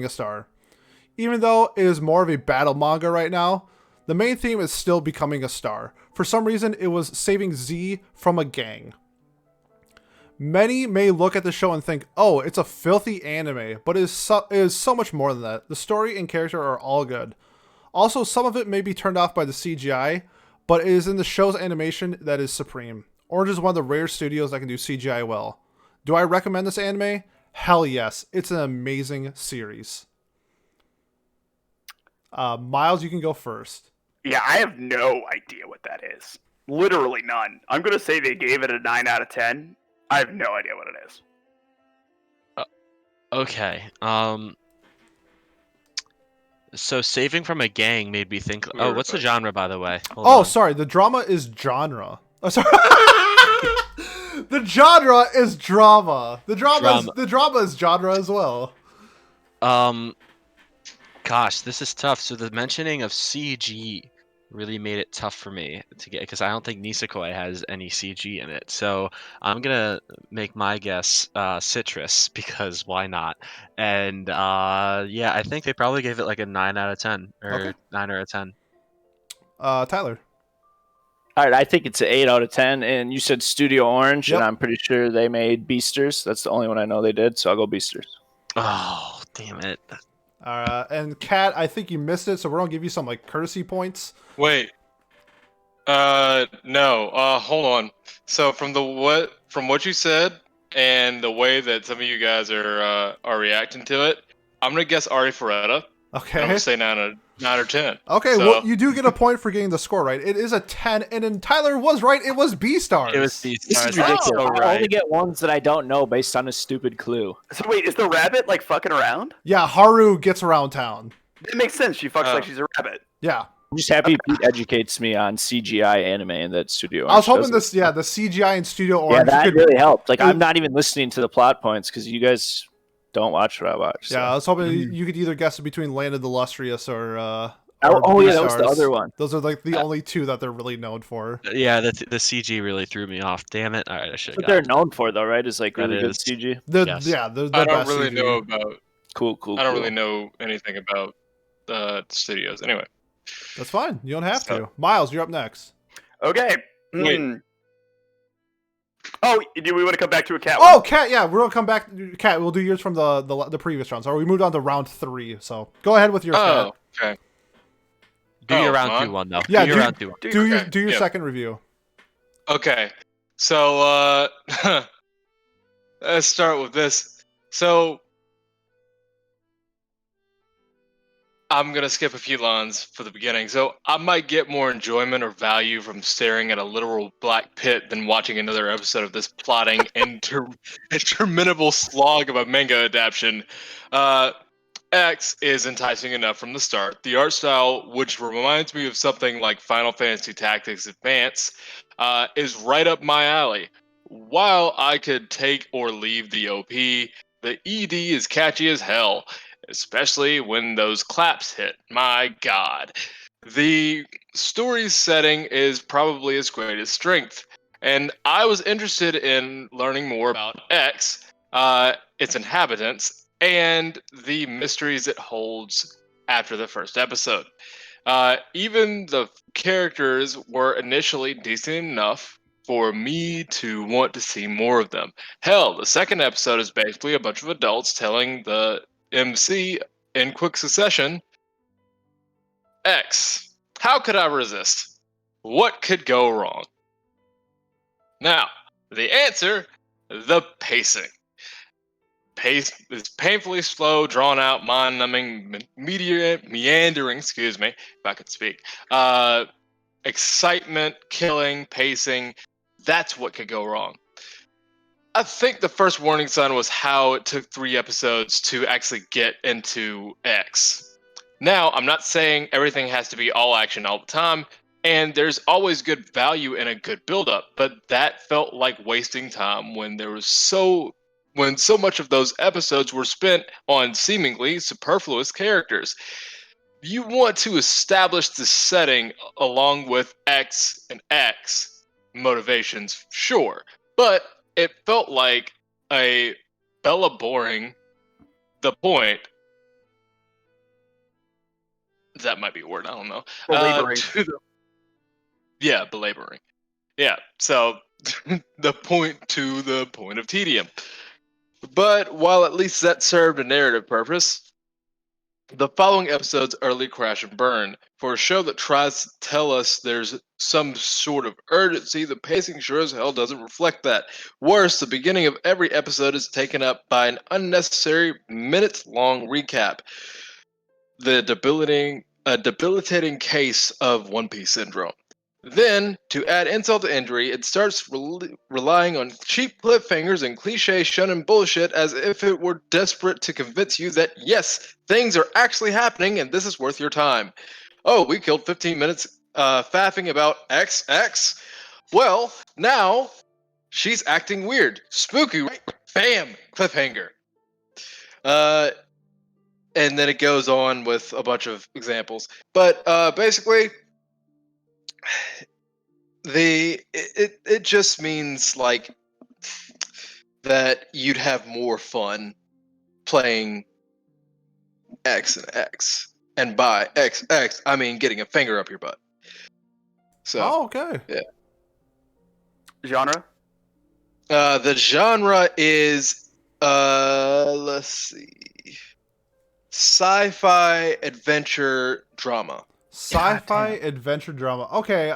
a star. Even though it is more of a battle manga right now, the main theme is still becoming a star. For some reason, it was saving Z from a gang. Many may look at the show and think, oh, it's a filthy anime, but it is so much more than that. The story and character are all good. Also, some of it may be turned off by the CGI, but it is in the show's animation that is supreme. Orange is one of the rare studios that can do CGI well. Do I recommend this anime? Hell yes. It's an amazing series. Miles, you can go first. Yeah, I have no idea what that is. Literally none. I'm going to say they gave it a 9 out of 10. I have no idea what it is. Okay. So saving from a gang made me think. Oh, what's the genre, by the way? Hold on. Sorry. The drama is genre. Oh, sorry. The genre is drama. The drama is genre as well. Gosh, this is tough. So the mentioning of CG really made it tough for me to get because I don't think Nisekoi has any CG in it. So I'm gonna make my guess Citrus because why not? And yeah, I think they probably gave it like a 9 out of 10 Okay. or 9 out of 10. Tyler. All right, I think it's an 8 out of 10. And you said Studio Orange, Yep. and I'm pretty sure they made Beasters. That's the only one I know they did, so I'll go Beasters. Oh, damn it. And Kat, I think you missed it, so we're gonna give you some like courtesy points. Wait. No. Hold on. So from what you said and the way that some of you guys are reacting to it, I'm gonna guess Ari Ferretta. And I'm Okay. gonna say 9 or 10. Okay, So, well, you do get a point for getting the score right. It is a 10, and then Tyler was right. It was B stars. It was these This stars. is That's ridiculous. so I right. only get ones that I don't know based on a stupid clue. So wait, is the rabbit like fucking around? Yeah, Haru gets around town. It makes sense. She fucks Oh. like she's a rabbit. Yeah. I'm just happy Pete educates me on CGI anime and that Studio Orange I was hoping does it. this, yeah, the CGI and Studio Yeah, Orange that could. really helped. Like, it- I'm not even listening to the plot points because you guys don't watch what I watch. So. Yeah, I was hoping you could either guess between Land of the Lustrous or. Oh, yeah, that was Beastars. the other one. Those are like the only two that they're really known for. Yeah, the CG really threw me off. Damn it. All right, I should What have they're got known for, though, right? Is like That really good is- CG. Yes. Yeah, they're the I don't best really CG. know about. Cool. I don't really know anything about the studios. Anyway. That's fine. You don't have So- to. Miles, you're up next. Okay. Wait. Oh, do we want to come back to a cat? Oh, Kat, yeah, we're gonna come back. Kat, we'll do yours from the previous round. So we moved on to round 3. So go ahead with yours, Oh, Kat. okay. Do your Oh, round mine? 2 one though. Yeah, do your do- round 2 one. Do your yeah. second review. Okay. So, let's start with this. So, I'm gonna skip a few lines for the beginning. So, I might get more enjoyment or value from staring at a literal black pit than watching another episode of this plotting interminable slog of a manga adaptation. X is enticing enough from the start. The art style, which reminds me of something like Final Fantasy Tactics Advance, is right up my alley. While I could take or leave the OP, the ED is catchy as hell, especially when those claps hit. My god. The story setting is probably its greatest strength, and I was interested in learning more about X, its inhabitants, and the mysteries it holds after the first episode. Even the characters were initially decent enough for me to want to see more of them. Hell, the second episode is basically a bunch of adults telling the MC in quick succession, X, how could I resist? What could go wrong? Now, the answer, the pacing. Pace is painfully slow, drawn out, mind-numbing, meandering, excuse me, if I could speak. Excitement, killing, pacing, that's what could go wrong. I think the first warning sign was how it took 3 episodes to actually get into X. Now, I'm not saying everything has to be all action all the time, and there's always good value in a good build-up, but that felt like wasting time when so much of those episodes were spent on seemingly superfluous characters. You want to establish the setting along with X and X motivations, sure, but it felt like a Bella boring the point. That might be a word, I don't know. Belaboring. Yeah, belaboring. Yeah, so the point of tedium. But while at least that served a narrative purpose, the following episode's early crash and burn. For a show that tries to tell us there's some sort of urgency, the pacing sure as hell doesn't reflect that. Worse, the beginning of every episode is taken up by an unnecessary minutes-long recap. The debilitating case of One Piece syndrome. Then, to add insult to injury, it starts relying on cheap cliffhangers and cliche shonen bullshit as if it were desperate to convince you that, yes, things are actually happening and this is worth your time. Oh, we killed 15 minutes faffing about XX? Well, now, she's acting weird. Spooky, right? Bam! Cliffhanger. And then it goes on with a bunch of examples. But basically, it just means like that you'd have more fun playing X and X, and by XX I mean getting a finger up your butt. So Oh, okay. yeah. Genre? The genre is let's see, sci-fi adventure drama. Sci-fi adventure drama. Okay.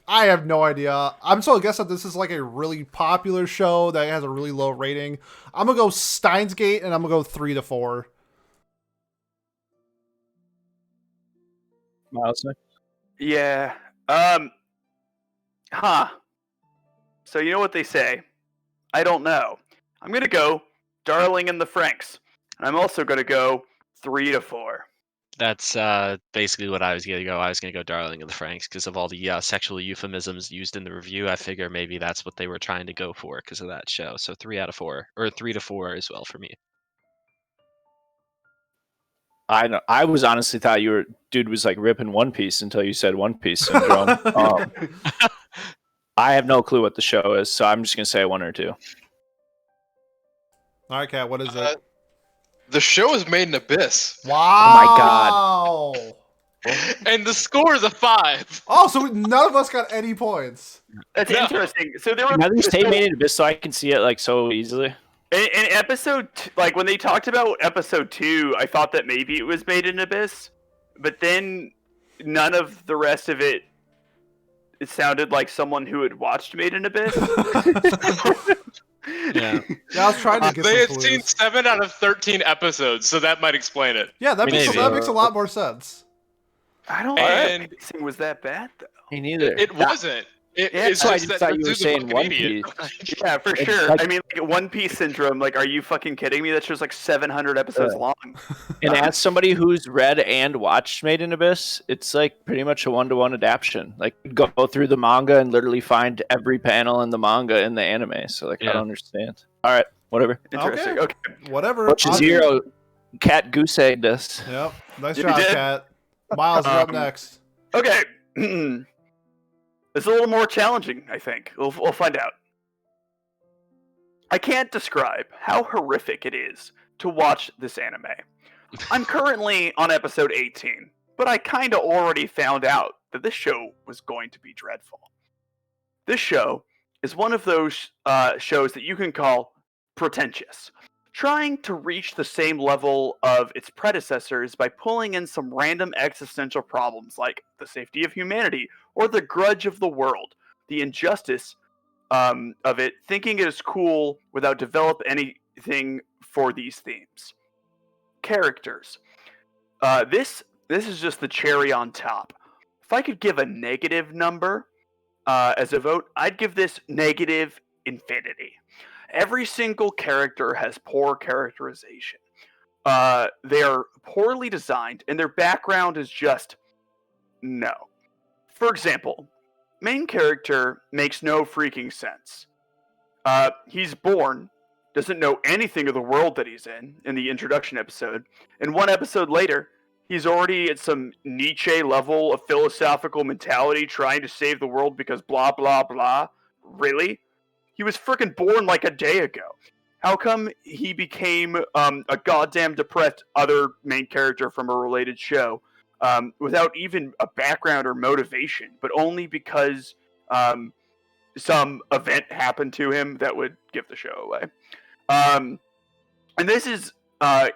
I have no idea. I'm still guessing that this is like a really popular show that has a really low rating. I'm gonna go Steins Gate, and I'm gonna go 3 to 4. Miles, Yeah. Huh. So you know what they say? I don't know. I'm gonna go Darling in the Franxx. And I'm also gonna go 3 to 4. That's basically what I was gonna go. I was gonna go Darling in the Franks because of all the sexual euphemisms used in the review. I figure maybe that's what they were trying to go for because of that show. So 3 out of 4, or 3 to 4 as well for me. I know. I was honestly thought dude was like ripping One Piece until you said One Piece syndrome. I have no clue what the show is, so I'm just gonna say 1 or 2. All right, Kat, what is it? The show is Made in Abyss, Wow! my and the score is a 5. Oh, so none of us got any points. That's No. interesting. So there were Now you say so- Made in Abyss, so I can see it like so easily. in episode like when they talked about episode 2, I thought that maybe it was Made in Abyss, but then none of the rest of it. It sounded like someone who had watched Made in Abyss. Yeah. Yeah, I was trying to get They some had seen clues. 7 out of 13 episodes, so that might explain it. Yeah, that makes Maybe. that makes a lot more sense. I don't And- think pacing was that bad though. Me neither. It wasn't. Yeah, It's so I just just that thought you were dude's a saying fucking One idiot. Yeah, for It's sure. like- I mean, like, One Piece syndrome. Like, are you fucking kidding me? That show's like 700 episodes long. And as somebody who's read and watched Made in Abyss, it's like pretty much a 1-to-1 adaptation. Like go through the manga and literally find every panel in the manga in the anime. So like I Yeah. don't understand. All right, whatever. Interesting. Okay. Whatever. Which is I'll- 0. Cat goose egged us. Yep. Nice You job, did. Kat. Miles, you're up Um, next. Okay. It's a little more challenging, I think. We'll find out. I can't describe how horrific it is to watch this anime. I'm currently on episode 18, but I kind of already found out that this show was going to be dreadful. This show is one of those shows that you can call pretentious, trying to reach the same level of its predecessors by pulling in some random existential problems like the safety of humanity or the grudge of the world, the injustice of it, thinking it is cool without develop anything for these themes. Characters. This is just the cherry on top. If I could give a negative number as a vote, I'd give this negative infinity. Every single character has poor characterization. They are poorly designed, and their background is just no. For example, main character makes no freaking sense. He's born, doesn't know anything of the world that he's in the introduction episode, and 1 episode later, he's already at some Nietzsche level of philosophical mentality trying to save the world because blah blah blah. Really? He was freaking born like a day ago. How come he became a goddamn depressed other main character from a related show without even a background or motivation, but only because some event happened to him that would give the show away? And this is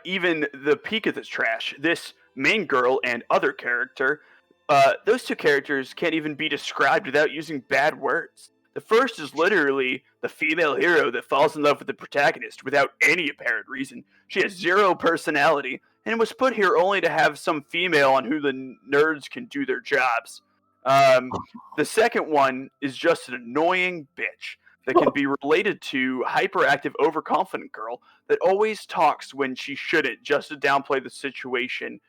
even the peak of this trash. This main girl and other character, those 2 characters can't even be described without using bad words. The first is literally the female hero that falls in love with the protagonist without any apparent reason. She has 0 personality and was put here only to have some female on who the nerds can do their jobs. The second one is just an annoying bitch that can be related to hyperactive, overconfident girl that always talks when she shouldn't just to downplay the situation.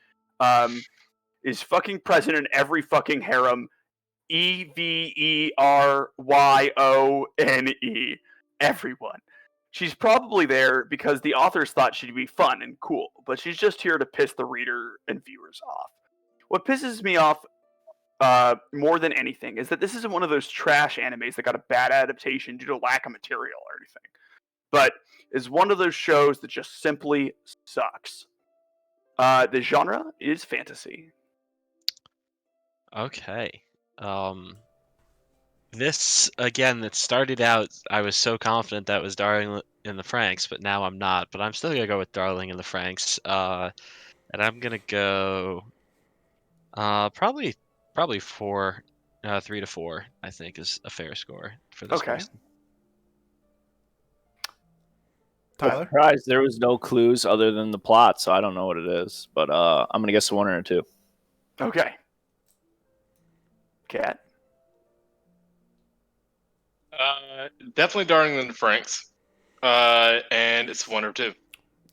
Is fucking present in every fucking harem. Everyone. Everyone. She's probably there because the authors thought she'd be fun and cool, but she's just here to piss the reader and viewers off. What pisses me off more than anything is that this isn't one of those trash animes that got a bad adaptation due to lack of material or anything, but is one of those shows that just simply sucks. The genre is fantasy. Okay. This again, that started out. I was so confident that was Darling in the Franxx, but now I'm not. But I'm still gonna go with Darling in the Franxx. And I'm gonna go. Probably 4, 3 to 4. I think is a fair score for this Okay. person. Tyler? Surprised there was no clues other than the plot, so I don't know what it is. But I'm gonna guess a 1 or a 2. Okay. Cat. Definitely Darling in the Franks. And it's 1 or 2.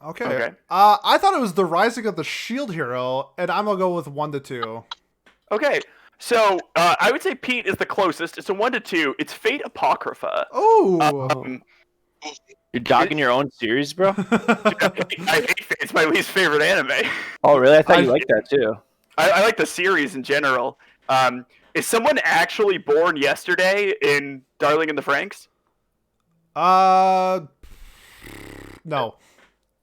Okay. Okay. I thought it was The Rising of the Shield Hero, and I'm gonna go with 1 to 2. Okay. So I would say Pete is the closest. It's a 1 to 2. It's Fate Apocrypha. Oh. Um, You're dogging your own series, bro? I hate Fate. It's my least favorite anime. Oh, really? I thought I- you liked that too. I like the series in general. Is someone actually born yesterday in Darling in the Franxx? No.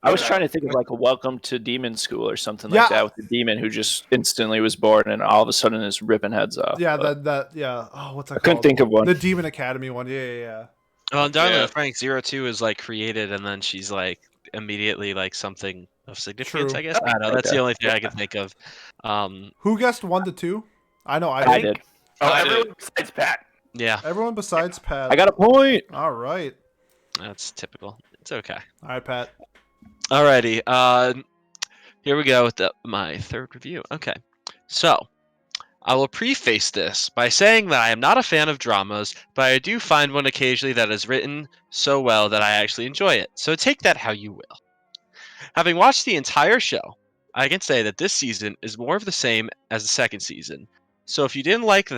I was Okay. trying to think of like a Welcome to Demon School or something Yeah. like that with the demon who just instantly was born and all of a sudden is ripping heads off. Yeah, But yeah. Oh, what's that I called? couldn't think of one. The Demon Academy one. Yeah. Well, Darling in Yeah. the Franxx 02 is like created, and then she's like immediately like something of significance. True. I guess I don't know. That's the Okay. only thing I can think of. Who guessed 1 to 2? I know I I did. did. Oh, I everyone did. besides Pat. Yeah, Everyone besides Pat. I got a point. All right. that's typical. It's okay. All right, Pat. Alrighty. Here we go with my third review. Okay, so I will preface this by saying that I am not a fan of dramas, but I do find one occasionally that is written so well that I actually enjoy it. So take that how you will. Having watched the entire show, I can say that this season is more of the same as the second season. So if you didn't like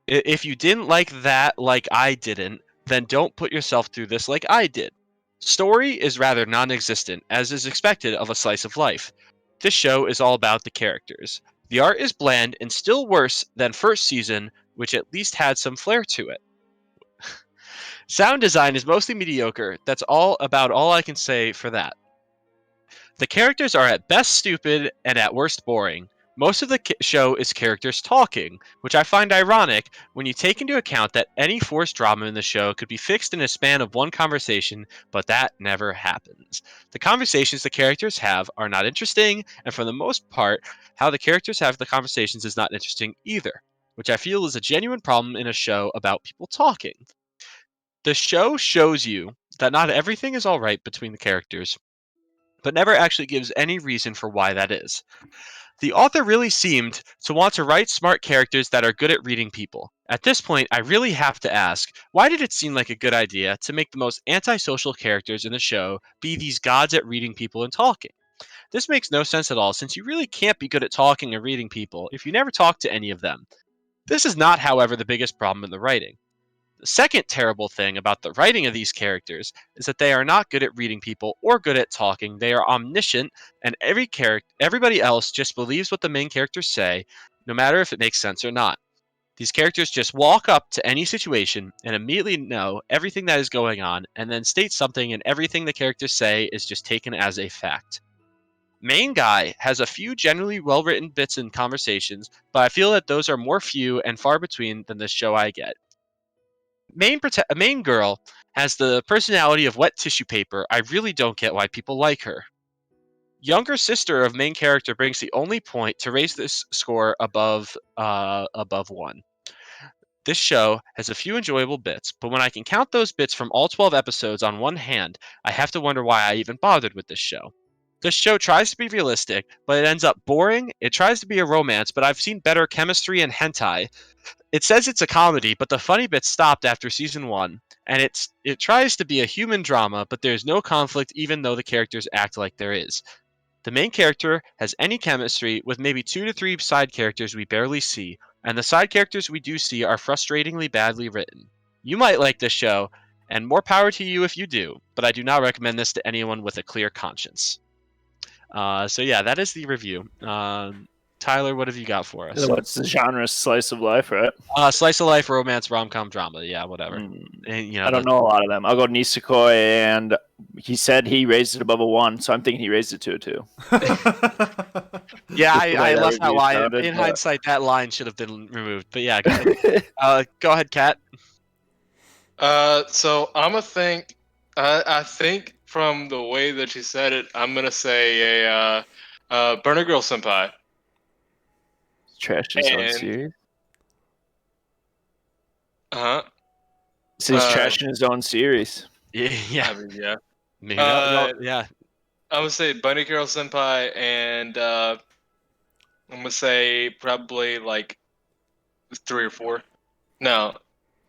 if you didn't like that like I didn't, then don't put yourself through this like I did. Story is rather non-existent, as is expected of a slice of life. This show is all about the characters. The art is bland and still worse than first season, which at least had some flair to it. Sound design is mostly mediocre. That's all I can say for that. The characters are at best stupid and at worst boring. Most of the show is characters talking, which I find ironic when you take into account that any forced drama in the show could be fixed in a span of one conversation, but that never happens. The conversations the characters have are not interesting, and for the most part, how the characters have the conversations is not interesting either, which I feel is a genuine problem in a show about people talking. The show shows you that not everything is alright between the characters, but never actually gives any reason for why that is. The author really seemed to want to write smart characters that are good at reading people. At this point, I really have to ask, why did it seem like a good idea to make the most antisocial characters in the show be these gods at reading people and talking? This makes no sense at all, since you really can't be good at talking and reading people if you never talk to any of them. This is not, however, the biggest problem in the writing. The second terrible thing about the writing of these characters is that they are not good at reading people or good at talking. They are omniscient, and everybody else just believes what the main characters say, no matter if it makes sense or not. These characters just walk up to any situation and immediately know everything that is going on, and then state something, and everything the characters say is just taken as a fact. Main guy has a few generally well-written bits and conversations, but I feel that those are more few and far between than the show I get. Main girl has the personality of wet tissue paper. I really don't get why people like her. Younger sister of main character brings the only point to raise this score above 1. This show has a few enjoyable bits, but when I can count those bits from all 12 episodes on one hand, I have to wonder why I even bothered with this show. This show tries to be realistic, but it ends up boring. It tries to be a romance, but I've seen better chemistry and hentai. It says it's a comedy, but the funny bits stopped after season 1, and it tries to be a human drama, but there's no conflict even though the characters act like there is. The main character has any chemistry with maybe 2 to 3 side characters we barely see, and the side characters we do see are frustratingly badly written. You might like this show, and more power to you if you do, but I do not recommend this to anyone with a clear conscience. So yeah, that is the review. Tyler, what have you got for us? What's the genre? Slice of life, right? Slice of life, romance, rom-com, drama. Yeah, whatever. And, I don't know a lot of them. I'll go Nisekoi, and he said he raised it above a 1, so I'm thinking he raised it to a 2. Yeah, Just the way I that left that review line. sounded, In but- hindsight, that line should have been removed. But yeah, go ahead, Kat. So I'm gonna think. I think from the way that you said it, I'm gonna say a Burner Girl Senpai. Trash his own And- series. Uh So he's Uh, trashing his own series. Yeah, huh. yeah. I mean, yeah. Maybe no, yeah. I'm gonna say Bunny Girl Senpai, and I'm gonna say probably like 3 or 4. No,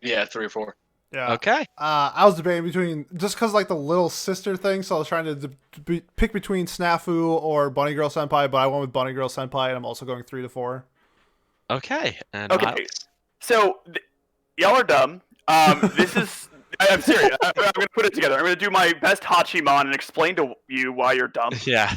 yeah, 3 or 4. Yeah. Okay. I was debating between just because like the little sister thing, so I was trying to pick between Snafu or Bunny Girl Senpai, but I went with Bunny Girl Senpai, and I'm also going 3 to 4. Okay. And Okay. Miles? So y'all are dumb. This is. I'm serious. I'm gonna put it together. I'm gonna do my best Hachimon and explain to you why you're dumb. Yeah.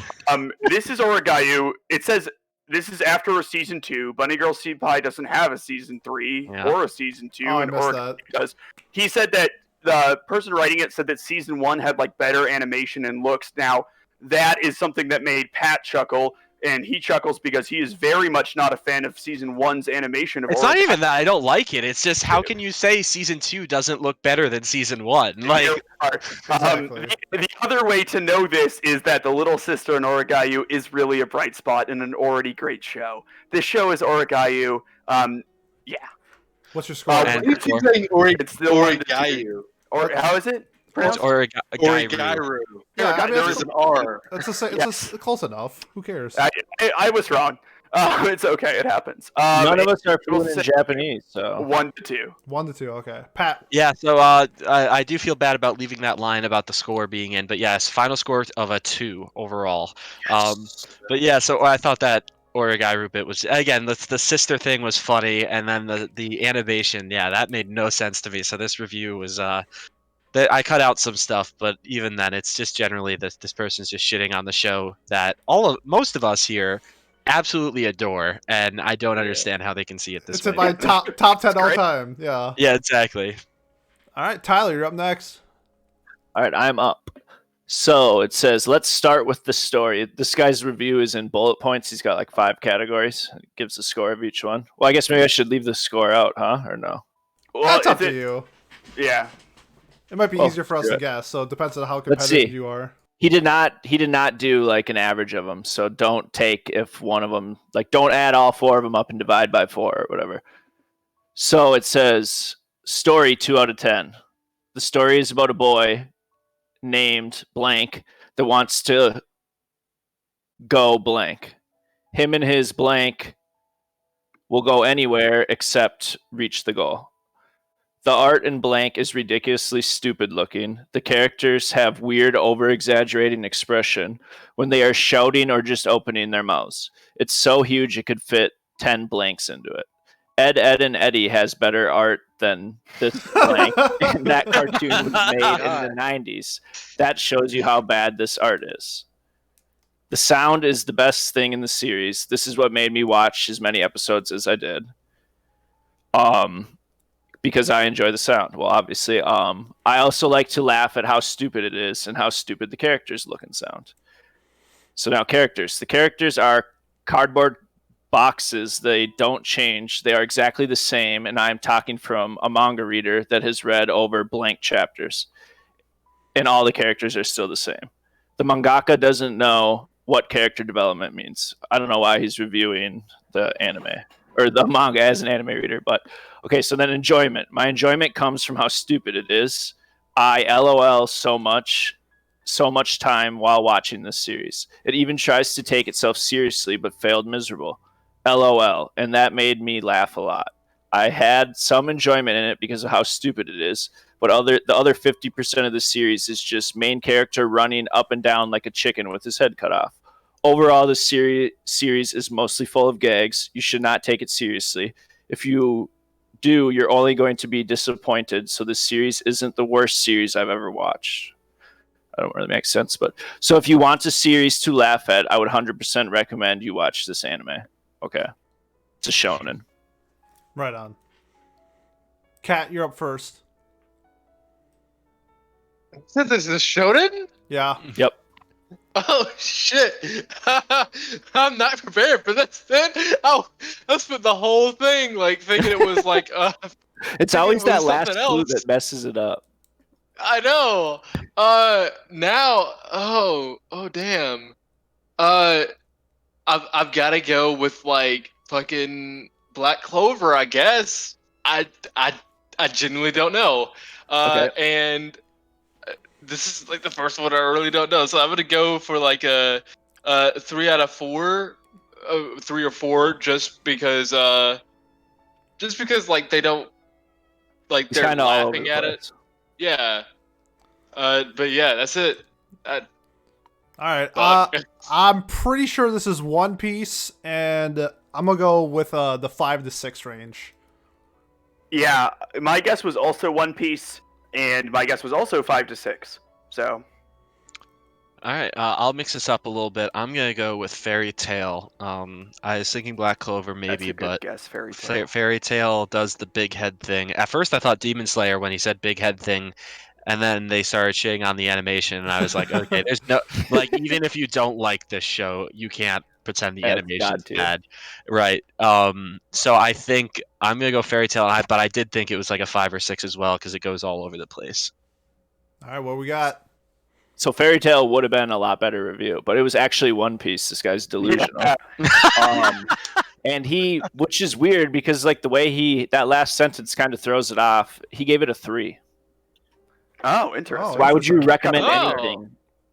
This is Oragayu. It says this is after season 2. Bunny Girl Senpai doesn't have a season 3 Yeah. or a season 2, Oh, I and missed Oragayu that. does. He said that the person writing it said that season 1 had like better animation and looks. Now that is something that made Pat chuckle, and he chuckles because he is very much not a fan of season 1's animation of It's not even that I don't like it. It's just how can you say season 2 doesn't look better than season 1? Like, Exactly. the other way to know this is that the little sister in Oragayu is really a bright spot in an already great show. This show is Oragayu. Yeah, What's your score? And- You keep saying it's the one that Origayu. or how is it? it's pronounced? Origaru. Yeah, I mean, there it's, is an R. it's, it's close enough. Who cares? I was wrong. It's okay. It happens. None of us are we'll fluent in say Japanese, so 1 to 2. 1 to 2. Okay, Pat. Yeah, so I do feel bad about leaving that line about the score being in, but yes, final score of a 2 overall. But yeah, so I thought that Origairu bit was, again, the sister thing was funny, and then the animation, yeah, that made no sense to me. So this review was I cut out some stuff, but even then, it's just generally this person's just shitting on the show that most of us here absolutely adore, and I don't understand how they can see it this It's way. in my top 10 all great. time. Yeah. Yeah, exactly. All right, Tyler, you're up next. all right, I'm up. So it says, let's start with the story. This guy's review is in bullet points. He's got like 5 categories. It gives the score of each one. Well, I guess maybe I should leave the score out, huh? Or no? Well, That's up is to it- you. Yeah. It might be Oh, easier for us to good. guess, so it depends on how Let's competitive see. you are. He did not do like an average of them. So don't take if one of them, like don't add all 4 of them up and divide by 4 or whatever. So it says story 2 out of 10. The story is about a boy named blank that wants to go blank. Him and his blank will go anywhere except reach the goal. The art in blank is ridiculously stupid looking. The characters have weird, over exaggerating expression when they are shouting or just opening their mouths. It's so huge it could fit 10 blanks into it. Ed, and Eddie has better art than this blank, and that cartoon was made in the 90s. That shows you how bad this art is. The sound is the best thing in the series. This is what made me watch as many episodes as I did. Because I enjoy the sound. Well, obviously. I also like to laugh at how stupid it is and how stupid the characters look and sound. So now characters. The characters are cardboard boxes. They don't change. They are exactly the same. And I'm talking from a manga reader that has read over blank chapters. And all the characters are still the same. The mangaka doesn't know what character development means. I don't know why he's reviewing the anime or the manga as an anime reader, but okay, so then enjoyment. My enjoyment comes from how stupid it is. I LOL so much time while watching this series. It even tries to take itself seriously, but failed miserable. LOL, and that made me laugh a lot. I had some enjoyment in it because of how stupid it is, but the other 50% of the series is just main character running up and down like a chicken with his head cut off. Overall, the series is mostly full of gags. You should not take it seriously. If you do, you're only going to be disappointed. So this series isn't the worst series I've ever watched. I don't really make sense, but so if you want a series to laugh at, I would 100% recommend you watch this anime. Okay. It's a shonen. Right on. Kat, you're up first. This is a shonen? Yeah. Yep. Oh shit! I'm not prepared for this. Then I spent the whole thing like thinking it was like It's thinking always it was that last something clue else. that messes it up. I know. Now. Oh damn. Uh, I've got to go with like fucking Black Clover, I guess. I I genuinely don't know. Okay. And this is like the first one I really don't know, so I'm gonna go for like a 3 out of 4, 3 or 4, just because like they don't like It's they're kind of all over laughing the at it. place. Yeah. But yeah, that's it. All right. Fuck. I'm pretty sure this is One Piece, and I'm gonna go with the 5 to 6 range. Yeah, my guess was also One Piece, and my guess was also 5 to 6. So All right, I'll mix this up a little bit. I'm gonna go with Fairy Tale. I was thinking Black Clover that's maybe, a good but guess, Fairy Tale. Fairy Tale does the big head thing. At first, I thought Demon Slayer when he said big head thing, and then they started shitting on the animation, and I was like, okay, there's no like even if you don't like this show, you can't pretend the I've animation's got to. bad, right? So I think I'm gonna go Fairy Tale, but I did think it was like a 5 or 6 as well because it goes all over the place. All right, what we got? So Fairy Tale would have been a lot better review, but it was actually One Piece. This guy's delusional. Yeah. And which is weird because like the way that last sentence kind of throws it off. He gave it a 3. Oh, interesting. Why would you recommend Oh. anything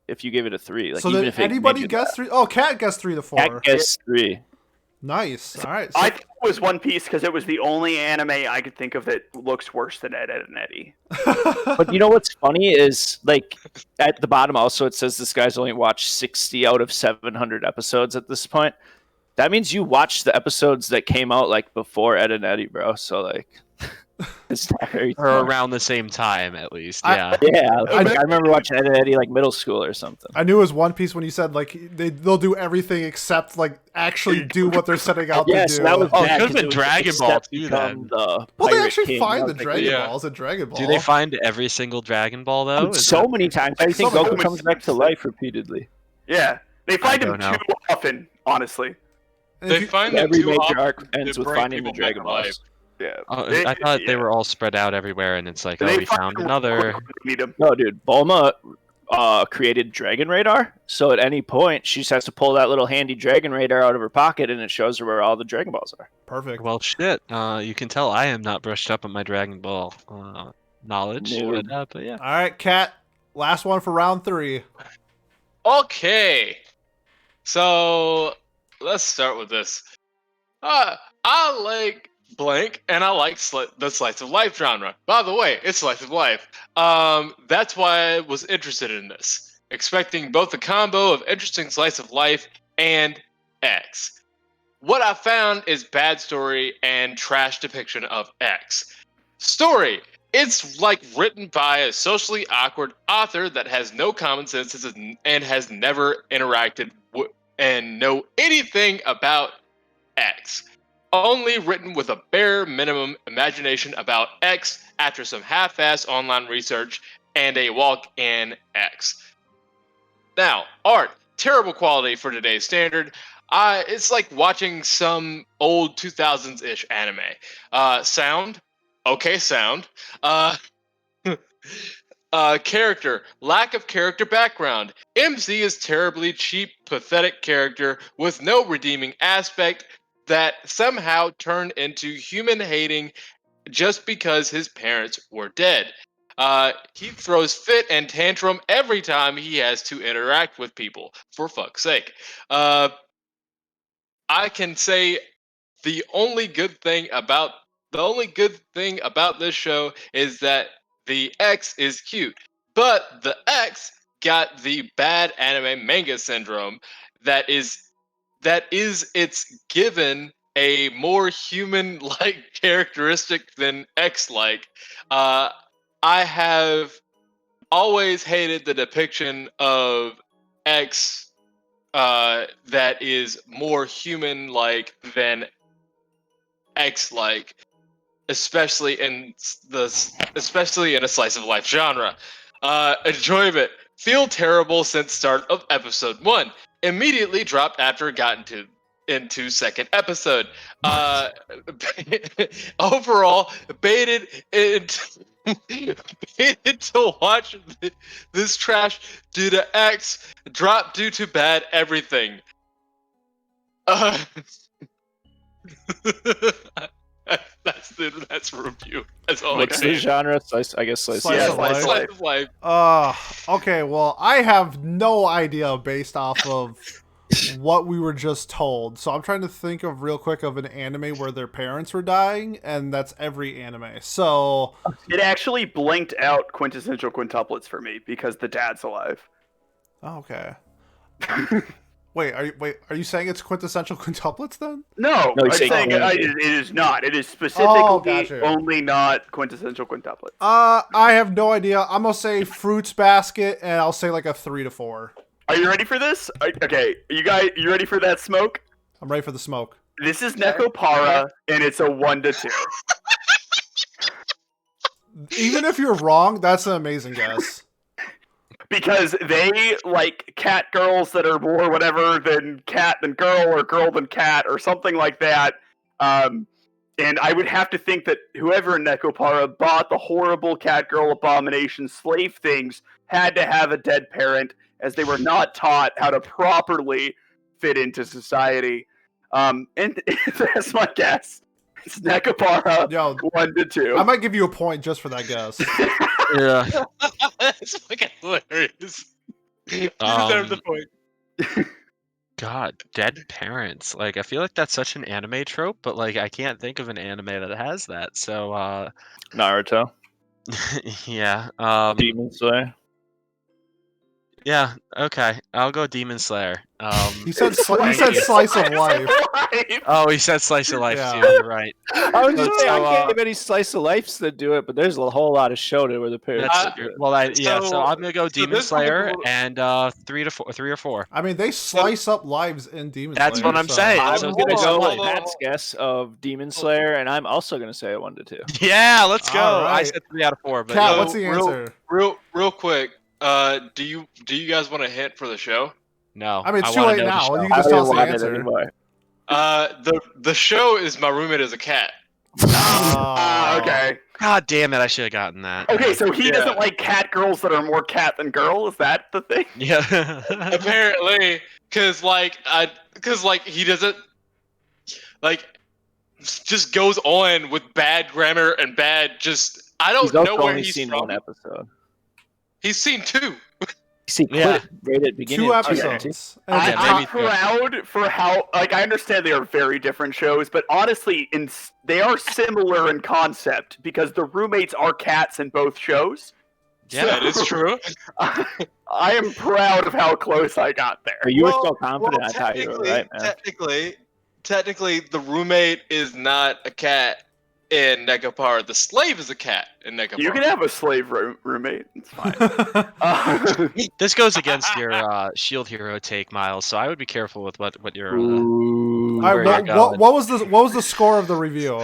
if you gave it a 3? Like So even did if it anybody made you guess laugh. 3? Oh, Kat guessed 3 to 4. Cat guess 3. Nice. All right. So, I think it was One Piece because it was the only anime I could think of that looks worse than Ed, Ed and Eddie. But you know what's funny is like at the bottom also it says this guy's only watched 60 out of 700 episodes at this point. That means you watched the episodes that came out like before Ed and Eddie, bro. So like it's not very Or smart. around the same time, at least. I- Yeah. Yeah, like, I remember watching Ed and Eddie like middle school or something. I knew it was One Piece when you said like they'll do everything except like actually do what they're setting out to Yes, do. that was Oh, it bad, could've 'cause been it was Dragon a Ball step too, become then. the well, they Pirate actually King. find I the was like, Dragon yeah. Balls in Dragon Ball. Do they find every single Dragon Ball though? Is so that- many times. I think So many Goku times. comes back to life repeatedly. Yeah, they find him don't know. too often, honestly. And if They you- find them Every too major often arc to ends with bring finding the people back Dragon to life. Balls. Yeah. I thought they were all spread out everywhere, and it's like, oh, we find found him another. quick when they need him. No, dude, Bulma created Dragon Radar, so at any point she just has to pull that little handy Dragon Radar out of her pocket, and it shows her where all the Dragon Balls are. Perfect. Well, shit. You can tell I am not brushed up on my Dragon Ball knowledge. Noob. But yeah. All right, Kat. Last one for round 3. Okay. So let's start with this. I like blank, and I like the slice of life genre. By the way, it's slice of life. That's why I was interested in this, expecting both a combo of interesting slice of life and X. What I found is bad story and trash depiction of X. Story. It's like written by a socially awkward author that has no common sense and has never interacted and know anything about X. Only written with a bare minimum imagination about X after some half-ass online research and a walk in X. Now, art, terrible quality for today's standard. It's like watching some old 2000s-ish anime. Sound, okay sound. Character, lack of character background. MC is terribly cheap, pathetic character with no redeeming aspect that somehow turned into human hating just because his parents were dead. He throws fit and tantrum every time he has to interact with people, for fuck's sake. I can say the only good thing about this show is that the X is cute, but the X got the bad anime manga syndrome that is it's given a more human-like characteristic than X-like. I have always hated the depiction of X that is more human-like than X-like, especially in a slice of life genre. Enjoyment: feel terrible since start of episode 1. Immediately dropped after it got into second episode. Overall, baited to watch this trash due to X, dropped due to bad everything. That's a review. That's all What's I the got. genre? I guess slice Slice of of life. life. Slice of life. Okay, well, I have no idea based off of what we were just told. So I'm trying to think of real quick of an anime where their parents were dying, and that's every anime. So It actually blanked out quintessential quintuplets for me because the dad's alive. okay. Wait, are you saying it's quintessential quintuplets then? No, No, I'm he's saying saying anime. it is not. It is specifically gotcha. only not quintessential quintuplets. I have no idea. I'm gonna say Fruits Basket, and I'll say like a 3 to 4. Are you ready for this? Okay, you ready for that smoke? I'm ready for the smoke. This is Nekopara, and it's a 1 to 2. Even if you're wrong, that's an amazing guess. Because they like cat girls that are more whatever than cat than girl or girl than cat or something like that. And I would have to think that whoever in Nekopara bought the horrible cat girl abomination slave things had to have a dead parent, as they were not taught how to properly fit into society. And that's my guess. It's Nekopara Yo, 1 to 2. I might give you a point just for that guess. Yeah. That's fucking hilarious. You deserve the point. God, dead parents. Like, I feel like that's such an anime trope, but like I can't think of an anime that has that. So Naruto. yeah. Demon Slayer. Yeah, okay. I'll go Demon Slayer. He said thank you. slice of life. Oh, he said slice of life Yeah. too. You're right. I was just saying, I So, can't have any slice of life that do it, but there's a whole lot of shonen where the parents That's do it. well, yeah. So so- I'm gonna go so Demon this one's a Slayer little- and 3 or 4. I mean, they slice up lives in Demon That's Slayer. what I'm so- saying. I'm So gonna slice go of with life. Hold on. Pat's guess of Demon Slayer, and I'm also gonna say a 1 to 2. Yeah, let's go. All I right. said 3 out of 4, but Kat, So, what's the answer? Real quick. Do you guys want a hint for the show? no. I mean, it's too wanna late know the now. show. You can just I tell don't us the want it answer. anymore. The show is My Roommate is a Cat. Okay. God damn it! I should have gotten that. Okay, so he Yeah. doesn't like cat girls that are more cat than girl? Is that the thing? Yeah. Apparently, because he doesn't like just goes on with bad grammar and bad just. I don't He's know also where only he's seen from. one episode. He's seen 2. See, Yeah. quit right at the beginning. 2 of the episodes. And Yeah, it's I'm maybe- proud for how, like, I understand they are very different shows, but honestly, they are similar in concept because the roommates are cats in both shows. Yeah, That is true. I am proud of how close I got there. You were so confident. I thought you were technically, right, man. technically, the roommate is not a cat in Nekopara. The slave is a cat in Nekopara. You can have a slave roommate. It's fine. This goes against your Shield Hero take, Miles. So I would be careful with what your. Ooh. All where right, you're what going. was the score of the review?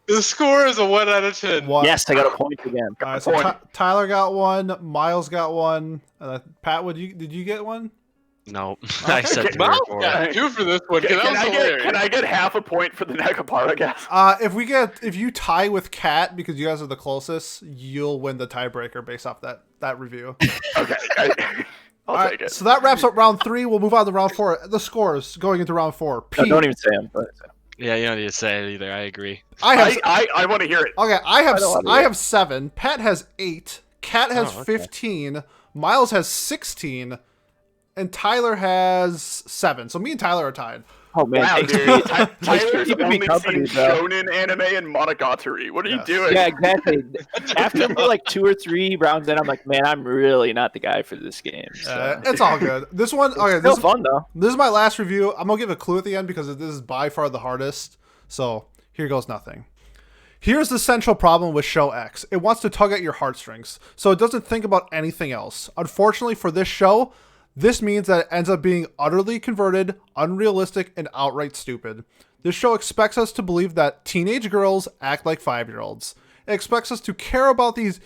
The score is a 1 out of 10. What? Yes, I got a point again. All right, so Point. Tyler got 1, Miles got 1, Pat, did you get 1? No, I said Okay, 3 or Miles 4. got 2 for this one. 'cause that was hilarious. Can I get half a point for the Nekopara guess? If you tie with Kat because you guys are the closest, you'll win the tiebreaker based off that review. Okay, I'll All take right, it. so that wraps up round 3. We'll move on to round 4. The scores going into round 4. No, Pete, don't even say them. Yeah, you don't need to say it either. I agree. I have I want to hear it. okay. don't wanna I have 7. Pat has 8. Kat has Oh, okay. 15. Miles has 16, and Tyler has 7. So me and Tyler are tied. Oh man, Wow, thanks, dude. Pete. Tyler's keeping me only company, seen bro. shonen anime and monogatari. What are you Yes. doing? Yeah, exactly. After like 2 or 3 rounds in, I'm like, man, I'm really not the guy for this game. So. It's all good. This one, okay. Still fun though. This is my last review. I'm gonna give a clue at the end because this is by far the hardest. So here goes nothing. Here's the central problem with Show X. It wants to tug at your heartstrings, so it doesn't think about anything else. Unfortunately for this show, This means that it ends up being utterly converted, unrealistic, and outright stupid. This show expects us to believe that teenage girls act like 5-year-olds. It expects us to care about these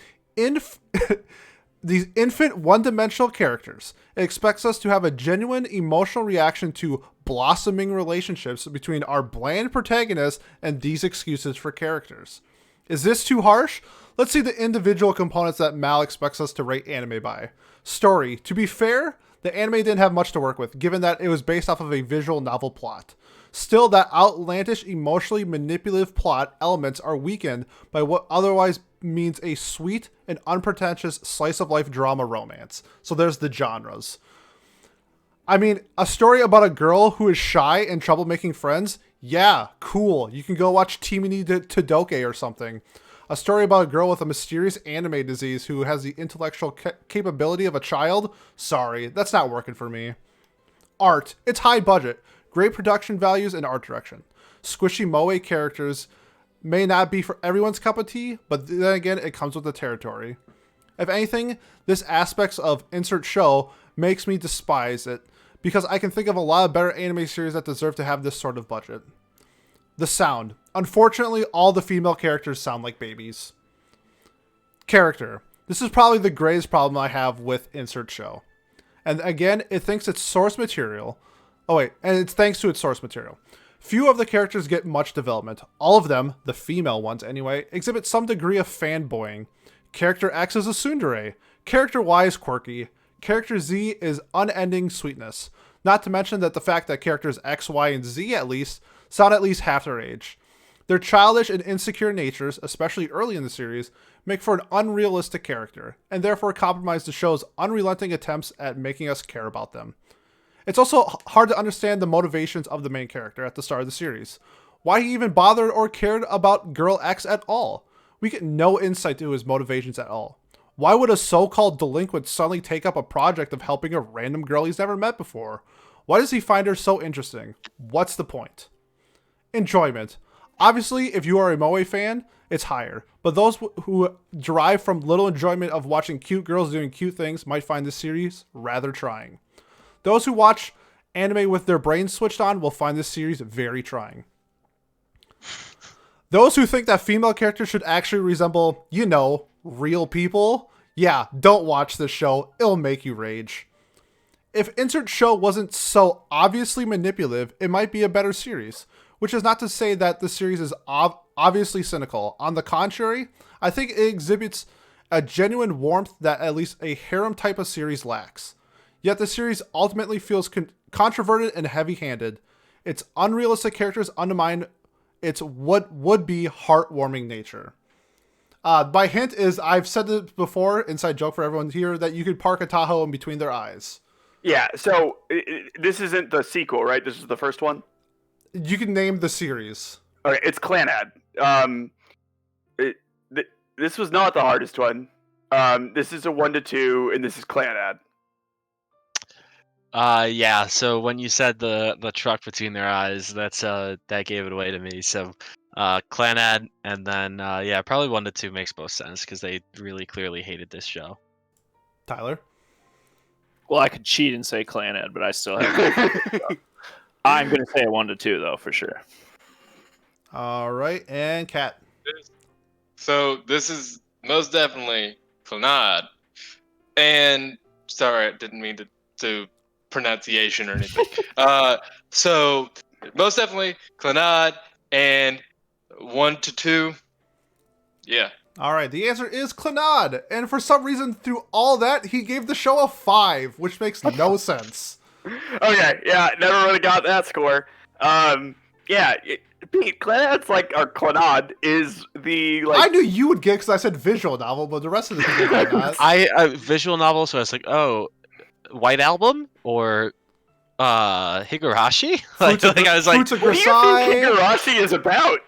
these infant one-dimensional characters. It expects us to have a genuine emotional reaction to blossoming relationships between our bland protagonists and these excuses for characters. Is this too harsh? Let's see the individual components that Mal expects us to rate anime by. Story. To be fair, the anime didn't have much to work with, given that it was based off of a visual novel plot. Still, that outlandish, emotionally manipulative plot elements are weakened by what otherwise means a sweet and unpretentious slice-of-life drama romance. So there's the genres. I mean, a story about a girl who is shy and trouble making friends? Yeah, cool. You can go watch Timini Todoke or something. A story about a girl with a mysterious anime disease who has the intellectual capability of a child? Sorry, that's not working for me. Art. It's high budget. Great production values and art direction. Squishy moe characters may not be for everyone's cup of tea, but then again, it comes with the territory. If anything, this aspects of insert show makes me despise it, because I can think of a lot of better anime series that deserve to have this sort of budget. The sound. Unfortunately, all the female characters sound like babies. Character. This is probably the greatest problem I have with insert show. And again, it thinks it's source material. Oh wait, and it's thanks to its source material. Few of the characters get much development. All of them, the female ones anyway, exhibit some degree of fanboying. Character X is a tsundere. Character Y is quirky. Character Z is unending sweetness. Not to mention that the fact that characters X, Y, and Z at least sound at least half their age. Their childish and insecure natures, especially early in the series, make for an unrealistic character, and therefore compromise the show's unrelenting attempts at making us care about them. It's also hard to understand the motivations of the main character at the start of the series. Why he even bothered or cared about Girl X at all. We get no insight to his motivations at all. Why would a so-called delinquent suddenly take up a project of helping a random girl he's never met before? Why does he find her so interesting? What's the point? Enjoyment. Obviously, if you are a moe fan, it's higher. But those who derive from little enjoyment of watching cute girls doing cute things might find this series rather trying. Those who watch anime with their brains switched on will find this series very trying. Those who think that female characters should actually resemble, you know, real people, yeah, don't watch this show. It'll make you rage. If insert show wasn't so obviously manipulative, it might be a better series. Which is not to say that the series is obviously cynical. On the contrary, I think it exhibits a genuine warmth that at least a harem type of series lacks. Yet the series ultimately feels controverted and heavy-handed. Its unrealistic characters undermine its would-be heartwarming nature. My hint is, I've said it before, inside joke for everyone here, that you could park a Tahoe in between their eyes. Yeah, so this isn't the sequel, right? This is the first one? You can name the series. Okay, it's Clanad. This was not the hardest one. This is a 1 to 2, and this is Clanad. Yeah. So when you said the truck between their eyes, that gave it away to me. So, Clanad, and then yeah, probably 1 to 2 makes most sense because they really clearly hated this show. Tyler? Well, I could cheat and say Clanad, but I still have. I'm going to say a 1 to 2 though, for sure. All right, and Kat. So this is most definitely Clanad. And sorry, I didn't mean to pronunciation or anything. So most definitely Clanad, and 1 to 2. Yeah. All right, the answer is Clanad, and for some reason, through all that, he gave the show a 5, which makes no sense. Okay, yeah, never really got that score. Yeah, Pete, Clanad's like, or Clanad is the, like... I knew you would get because I said visual novel, but the rest of the people did not. I visual novel, so I was like, oh, White Album or Higurashi? like I was like, what do you think Higurashi is about?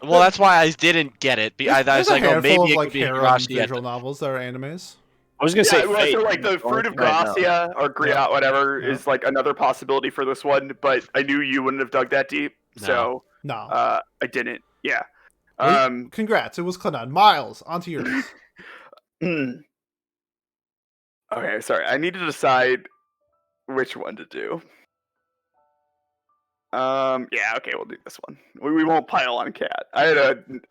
well, that's why I didn't get it. I was like, oh, maybe it like could be harem Higurashi. visual novels that are animes. I was going to say well, Fate. so like the Fruit of Gracia or Griot, whatever, is like another possibility for this one, but I knew you wouldn't have dug that deep, so No. I didn't. Yeah. Congrats, it was Clanad. Miles, onto yours. Okay, sorry. I need to decide which one to do. Yeah, okay, we'll do this one. We won't pile on Cat. I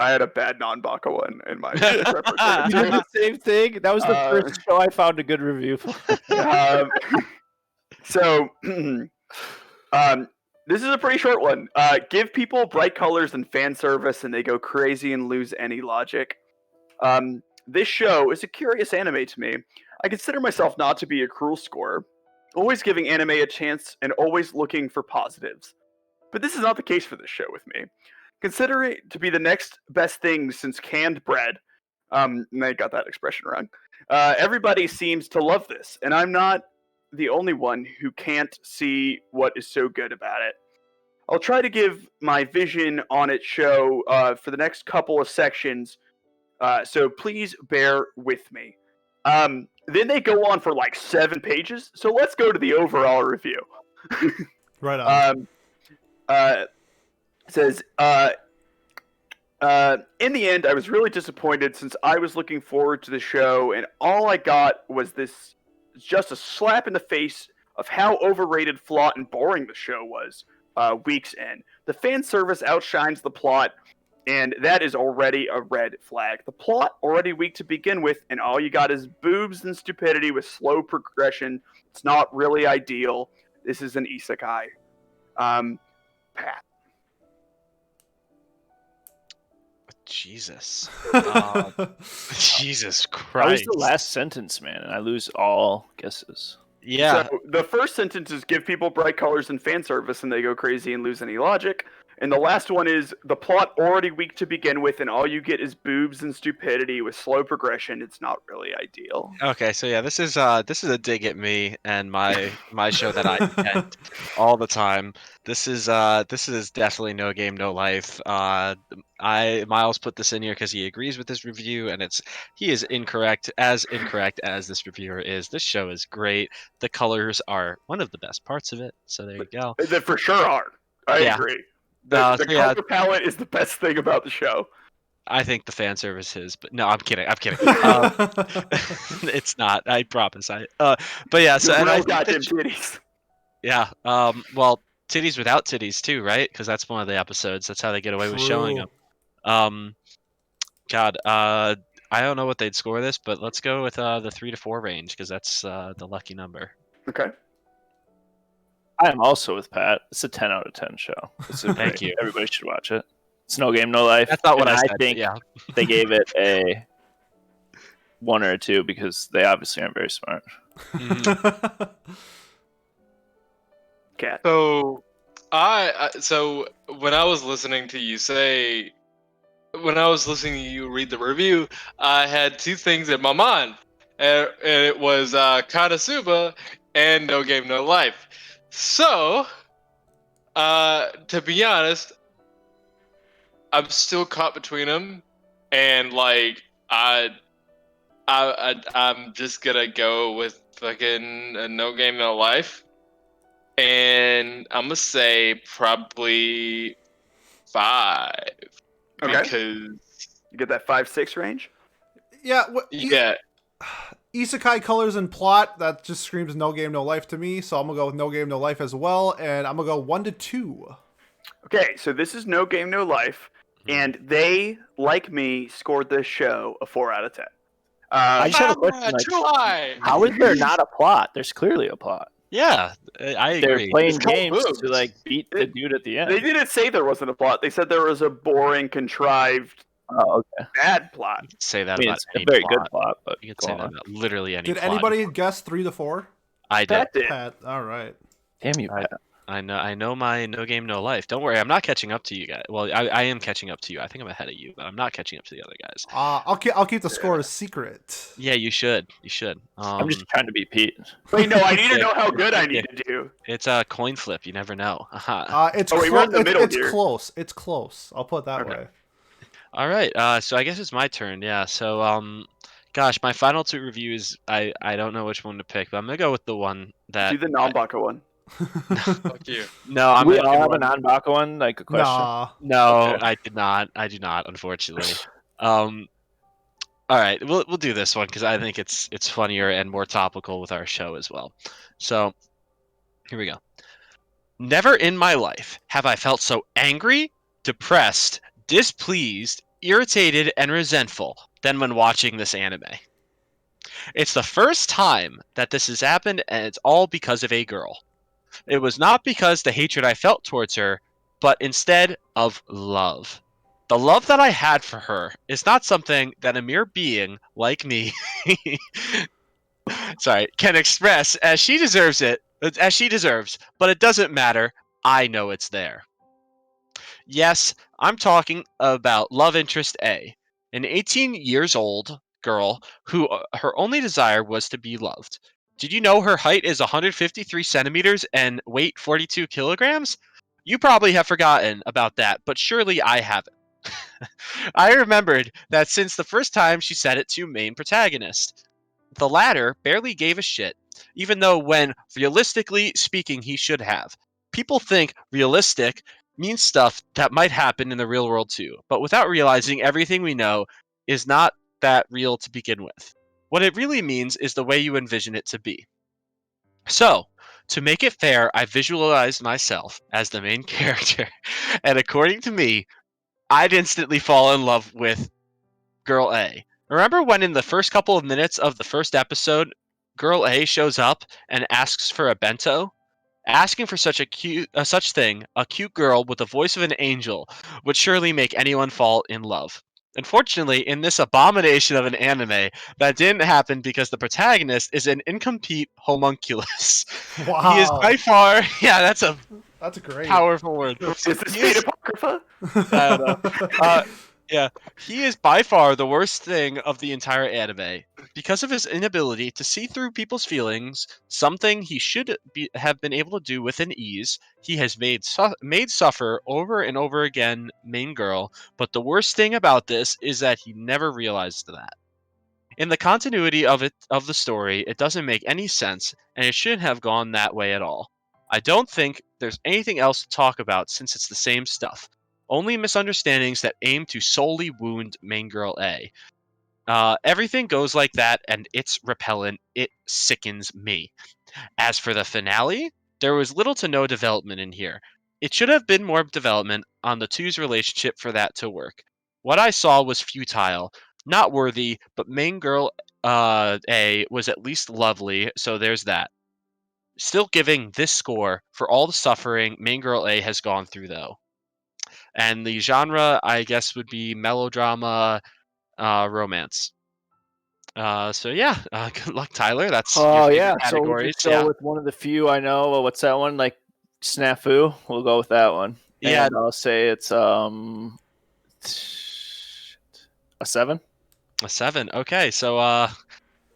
had a bad non-Baka one in my preparatory You did material. the same thing. That was the Uh, first show I found a good review for. So, this is a pretty short one. Give people bright colors and fan service, and they go crazy and lose any logic. This show is a curious anime to me. I consider myself not to be a cruel scorer, always giving anime a chance and always looking for positives. But this is not the case for this show with me. Consider it to be the next best thing since canned bread. And I got that expression wrong. Everybody seems to love this, and I'm not the only one who can't see what is so good about it. I'll try to give my vision on its show for the next couple of sections, so please bear with me. Then they go on for like 7 pages, so let's go to the overall review. Right on. Says, in the end, I was really disappointed since I was looking forward to the show, and all I got was this just a slap in the face of how overrated, flawed, and boring the show was weeks in. The fan service outshines the plot, and that is already a red flag. The plot already weak to begin with, and all you got is boobs and stupidity with slow progression. It's not really ideal. This is an isekai. Pat. Jesus. Jesus That was Christ. the last sentence, man, and I lose all guesses. Yeah. So the first sentence is give people bright colors and fan service and they go crazy and lose any logic. And the last one is the plot already weak to begin with and all you get is boobs and stupidity with slow progression. It's not really ideal. Okay, so yeah, this is a dig at me and my show that I attend all the time. This is definitely No Game No Life. Miles put this in here because he agrees with this review, and he is incorrect as this reviewer is. This show is great. The colors are one of the best parts of it. So there you go. They for sure are. I Yeah. agree. The So yeah, color palette is the best thing about the show. I think the fan service is, but no, I'm kidding. It's not. I promise. But yeah. So and I Real think goddamn that, titties. yeah. Well, titties without titties too, right? Because that's one of the episodes. That's how they get away with showing True. them. God. I don't know what they'd score this, but let's go with the 3 to 4 range because that's the lucky number. Okay. I am also with Pat. It's a 10 out of 10 show. It's Thank great. you. Everybody should watch it. It's No Game No Life. That's not what and I said. think Yeah. they gave it a 1 or a 2 because they obviously aren't very smart. Cat. So so when I was listening to you read the review, I had 2 things in my mind, and it was Konosuba and No Game No Life. So, to be honest, I'm still caught between them, and like I'm just gonna go with fucking No Game No Life. And I'm gonna say probably 5. Okay. Because You get that 5-6 range? Yeah. yeah, Isekai colors and plot, that just screams No Game No Life to me, so I'm gonna go with No Game No Life as well, and I'm gonna go 1 to 2. Okay, so this is No Game No Life, and they, like me, scored this show a 4 out of 10. I just have a question. Like, too high. how is there not a plot? There's clearly a plot. Yeah, I They're agree. playing It's called games boobs. to like beat the dude at the end. They didn't say there wasn't a plot. They said there was a boring, contrived, Oh, okay. bad plot. You could say that I mean, about it's a any very plot. good plot, but You could go say that on. about literally any Did plot. anybody guess 3 to 4? I did. Pat did. Pat. All right. Damn you, Pat. I know my No Game No Life. Don't worry, I'm not catching up to you guys. Well, I am catching up to you. I think I'm ahead of you, but I'm not catching up to the other guys. I'll keep the score a secret. Yeah, you should. You should. I'm just trying to be Pete. Wait, no, I need to know how good I need to do. It's a coin flip. You never know. Haha. It's Oh, wait, we're in the middle it's here. close. It's close. I'll put it that Okay. way. All right. So I guess it's my turn. Yeah. So gosh, my final 2 reviews. I don't know which one to pick, but I'm gonna go with the one that. Do the non-Baka one. Fuck you. No, I'm we gonna all pick have a one. non-Baka one, like a question. Nah. No, Okay. I did not. I do not, unfortunately. All right, we'll do this one because I think it's funnier and more topical with our show as well. So, Here we go. Never in my life have I felt so angry, depressed, displeased, irritated, and resentful than when watching this anime. It's the first time that this has happened, and it's all because of a girl. It was not because the hatred I felt towards her, but instead of love. The love that I had for her is not something that a mere being like me can express as she deserves, but it doesn't matter. I know it's there. Yes, I'm talking about love interest A, an 18 years old girl who her only desire was to be loved. Did you know her height is 153 centimeters and weight 42 kilograms? You probably have forgotten about that, but surely I haven't. I remembered that since the first time she said it to main protagonist. The latter barely gave a shit, even though when realistically speaking he should have. People think realistic means stuff that might happen in the real world too, but without realizing everything we know is not that real to begin with. What it really means is the way you envision it to be. So, to make it fair, I visualized myself as the main character, and according to me, I'd instantly fall in love with Girl A. Remember when in the first couple of minutes of the first episode, Girl A shows up and asks for a bento? Asking for such a cute girl with the voice of an angel, would surely make anyone fall in love. Unfortunately, in this abomination of an anime, that didn't happen because the protagonist is an incomplete homunculus. He is Wow. by far, yeah, that's a That's great. powerful word. Is this He is- State Apocrypha? I don't know. Yeah, he is by far the worst thing of the entire anime. Because of his inability to see through people's feelings, something he should have been able to do with an ease, he has made suffer over and over again main girl, but the worst thing about this is that he never realized that. In the continuity of the story, it doesn't make any sense, and it shouldn't have gone that way at all. I don't think there's anything else to talk about since it's the same stuff. Only misunderstandings that aim to solely wound main girl A. Everything goes like that, and it's repellent. It sickens me. As for the finale, there was little to no development in here. It should have been more development on the two's relationship for that to work. What I saw was futile, not worthy, but main girl A was at least lovely, so there's that. Still giving this score for all the suffering main girl A has gone through, though. And the genre, I guess, would be melodrama, romance. So yeah, good luck, Tyler. That's your Oh favorite yeah, so we'll categories. just go Yeah, with one of the few I know. What's that one? Like Snafu. We'll go with that one. Yeah. And I'll say it's a 7. a 7. Okay, so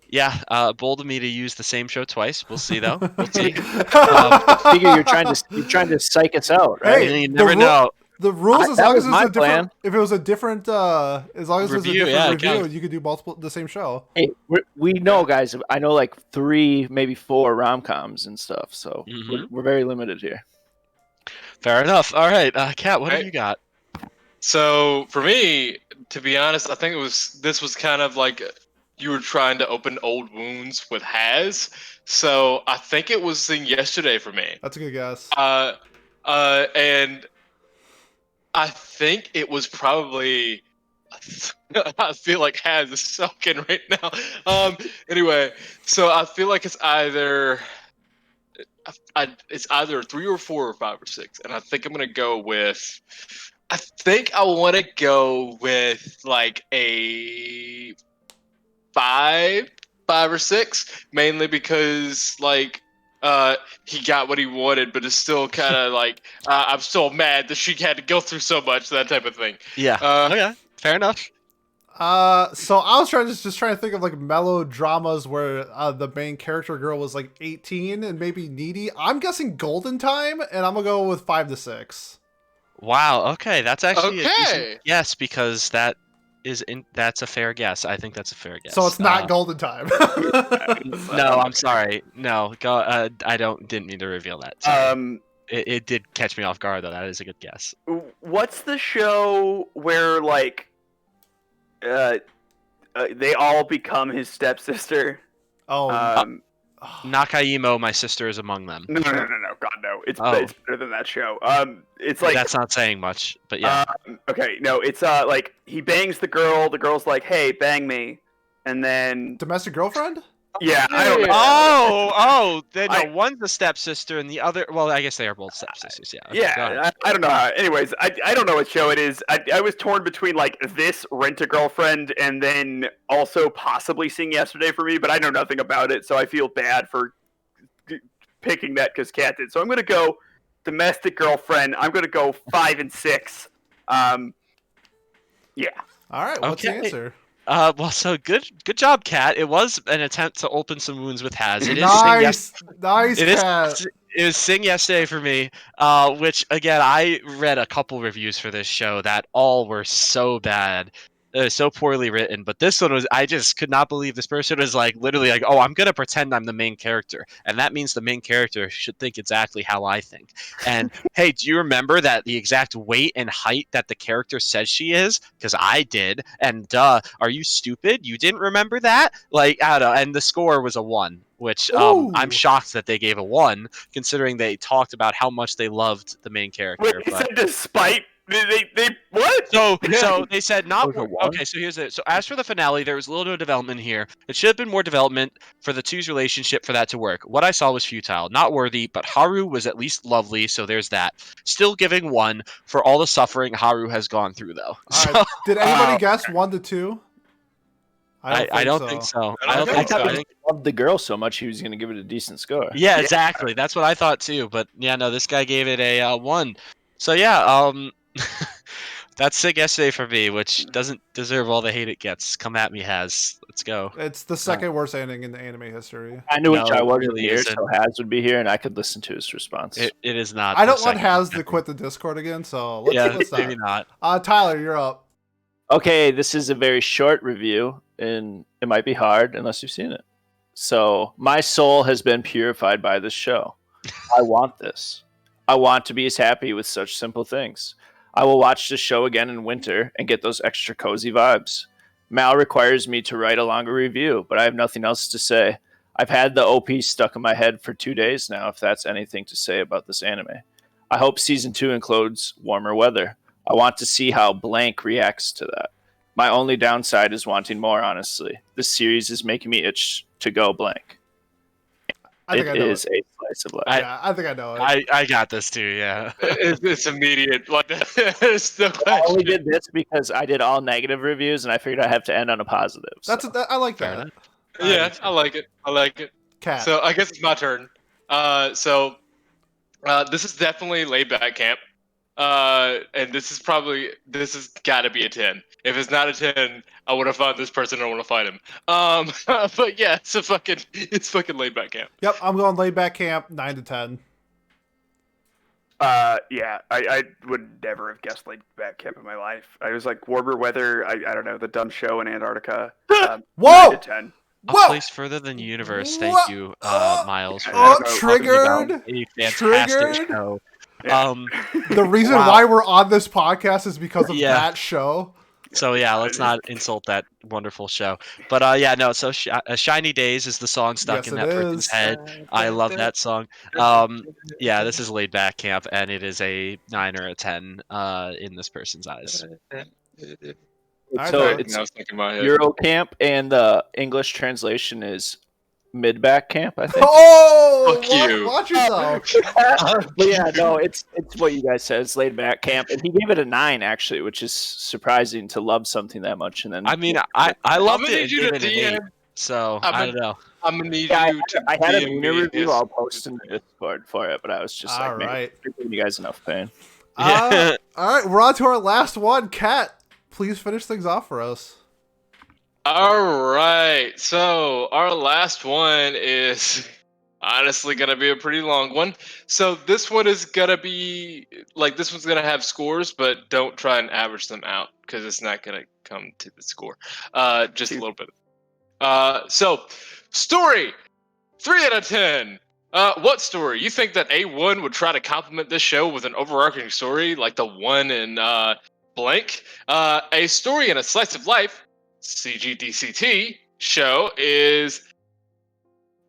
yeah, bold of me to use the same show twice. We'll see though. We'll see. Figure you're trying to psych us out, right? Hey, You never know. The rules, as that long was as it's my a different, plan. if it was a different, as long as it's a Review, different yeah, it review, counts. you could do the same show. Hey, we know, guys. I know like 3, maybe 4 rom-coms and stuff. So Mhm. we're very limited here. Fair enough. All right, Kat, what have Right. you got? So for me, to be honest, I think this was kind of like you were trying to open old wounds with Has. So I think it was Sing Yesterday for me. That's a good guess. And I think it was probably. I feel like Has is soaking right now. Anyway, so I feel like it's either. It's either 3 or 4 or 5 or 6, and I think I'm gonna go with. I think I want to go with like a 5 or 6, mainly because like he got what he wanted, but it's still kind of like I'm still mad that she had to go through so much, that type of thing. Yeah. Okay. Fair enough. So I was just trying to think of like melodramas where the main character girl was like 18 and maybe needy. I'm guessing Golden Time, and I'm gonna go with 5 to 6. Wow. Okay, that's actually a decent Okay. guess because that's a fair guess. I think that's a fair guess. So it's not Golden Time. No, I'm sorry. No, go. I didn't mean to reveal that. Sorry. It did catch me off guard though. That is a good guess. What's the show where like they all become his stepsister? Oh, Um, Nakaimo, my sister is among them. No, God, no. It's Oh. it's better than that show. It's like That's not saying much, but yeah. okay, no, it's like he bangs the girl's like, "Hey, bang me," and then Domestic girlfriend? yeah, I don't know. Then I- no, one's a stepsister and the other. Well, I guess they are both stepsisters. Yeah. Okay, go ahead. Yeah, I don't know how. Anyways, I don't know what show it is. I was torn between like this Rent a Girlfriend and then also possibly Sing Yesterday for Me, but I know nothing about it, so I feel bad for picking that because Kat did. So I'm gonna go Domestic Girlfriend. I'm gonna go 5 and 6. Yeah. All right, what's the Okay. answer? Well, so good job, Kat. It was an attempt to open some wounds with Haz. It is Nice, It is. Cat. It was Sing Yesterday for me, which again I read a couple reviews for this show that all were so bad, so poorly written. But this one was, I just could not believe this person was like literally like, oh, I'm gonna pretend I'm the main character, and that means the main character should think exactly how I think. And hey, do you remember that the exact weight and height that the character says she is? Because I did, and are you stupid? You didn't remember that? Like I don't know. And the score was a 1. Which I'm Ooh. shocked that they gave a 1, considering they talked about how much they loved the main Wait, character. he But said despite they what? so they said not. That was a 1? Okay, so here's it. So as for the finale, there was a little bit of development here. It should have been more development for the two's relationship for that to work. What I saw was futile, not worthy. But Haru was at least lovely, so there's that. Still giving 1 for all the suffering Haru has gone through, though. All right. Did anybody guess okay. 1 to 2? I don't think so. I don't think so. I think. Loved the girl so much he was going to give it a decent score. Yeah, exactly. That's what I thought too. But yeah, no, this guy gave it a 1. So yeah, that's Sig Yesterday for me, which doesn't deserve all the hate it gets. Come at me, Has. Let's go. It's the second worst ending in the anime history. I knew No, which I it wasn't really here, isn't. so Haz would be here, and I could listen to his response. It is not. I the don't want second Haz to ever. quit the Discord again, so let's Yeah, let's maybe not. not. Tyler, you're up. Okay, this is a very short review, and it might be hard unless you've seen it. So, my soul has been purified by this show. I want this. I want to be as happy with such simple things. I will watch this show again in winter and get those extra cozy vibes. Mal requires me to write a longer review, but I have nothing else to say. I've had the OP stuck in my head for 2 days now, if that's anything to say about this anime. I hope season 2 includes warmer weather. I want to see how blank reacts to that. My only downside is wanting more, honestly. This series is making me itch to go blank. I think It I know is it. a slice of life. Yeah, I think I know it. I got this too. Yeah. It's immediate. Like, there's no I only question. did this because I did all negative reviews, and I figured I have to end on a positive. So. I like Fair that. enough. Yeah, I like it. I like it. Cat. So I guess it's my turn. This is definitely laid back camp. And this has got to be a 10. If it's not a 10, I want to find this person. I want to fight him. But yeah, it's fucking laid back camp. Yep, I'm going laid back camp 9 to 10. Yeah, I would never have guessed laid back camp in my life. I was like warmer weather. I don't know, the dumb show in Antarctica. Whoa! 9 to 10. A Whoa! place further than the universe. Thank What? you, Miles. For Oh, talking triggered! about a fantastic Triggered! show. Yeah. The reason Wow. why we're on this podcast is because of Yeah. that show. So yeah, let's not insult that wonderful show. But yeah, no. So Shiny Days is the song stuck Yes, in it that person's is. head. I love that song. Yeah, this is laid back camp, and it is a 9 or a 10 in this person's eyes. Alright, So Tyler. it's I was thinking in my head. Eurocamp, and the English translation is mid-back camp, I think. Oh! Fuck you. Watch yourself. But yeah, no, it's what you guys said. It's laid back camp, and he gave it a 9 actually, which is surprising to love something that much. And then I mean, I loved I'm gonna it. need you to and gave it an 8, DM. so I'm I don't know. I'm gonna need Yeah, you to. I had a DM Wiener me review. his- I'll post in the Discord for it, but I was just All like, man, right. you're giving you guys enough pain. Yeah. All right, we're on to our last one. Kat, please finish things off for us. All right. So our last one is honestly gonna be a pretty long one. So this one is gonna be like this one's gonna have scores, but don't try and average them out because it's not gonna come to the score. Just a little bit. So story 3 out of 10. What story? You think that A1 would try to complement this show with an overarching story like the one in blank? A story in a slice of life CGDCT show is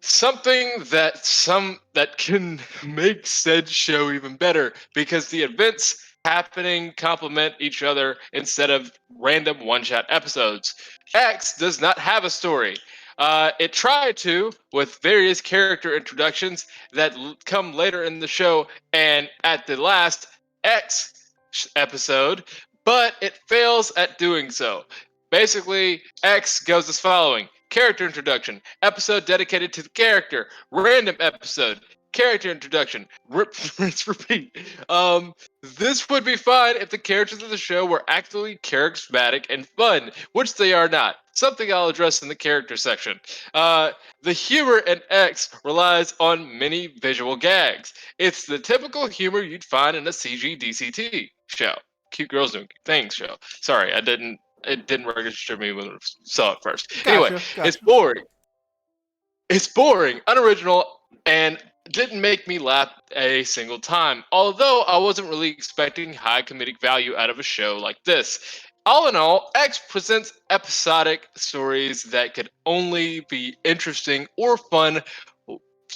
something that can make said show even better because the events happening complement each other instead of random one-shot episodes. X does not have a story. It tried to with various character introductions that come later in the show and at the last X episode, but it fails at doing so. Basically, X goes as following: character introduction, episode dedicated to the character, random episode, character introduction, rinse, repeat. This would be fine if the characters of the show were actually charismatic and fun, which they are not. Something I'll address in the character section. The humor in X relies on many visual gags. It's the typical humor you'd find in a CG DCT show. Cute girls doing cute things show. Sorry, it didn't register me when I saw it first. Anyway, it's boring. It's boring, unoriginal, and didn't make me laugh a single time. Although I wasn't really expecting high comedic value out of a show like this. All in all, X presents episodic stories that could only be interesting or fun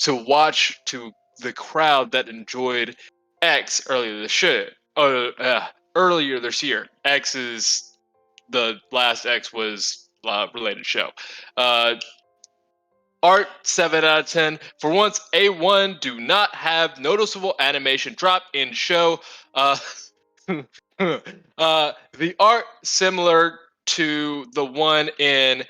to watch to the crowd that enjoyed X earlier this year. Earlier this year, the last X was related show. Art 7 out of 10. For once, A1 do not have noticeable animation drop in show. The art similar to the one in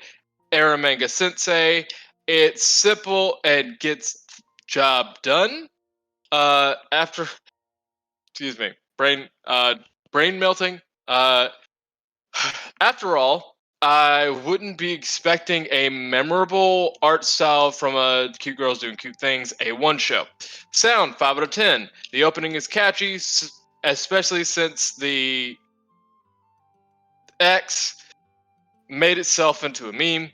Aramanga Sensei. It's simple and gets job done. After, excuse me, brain melting. After all, I wouldn't be expecting a memorable art style from a Cute Girls Doing Cute Things A1 show. Sound 5 out of 10. The opening is catchy, especially since the X made itself into a meme.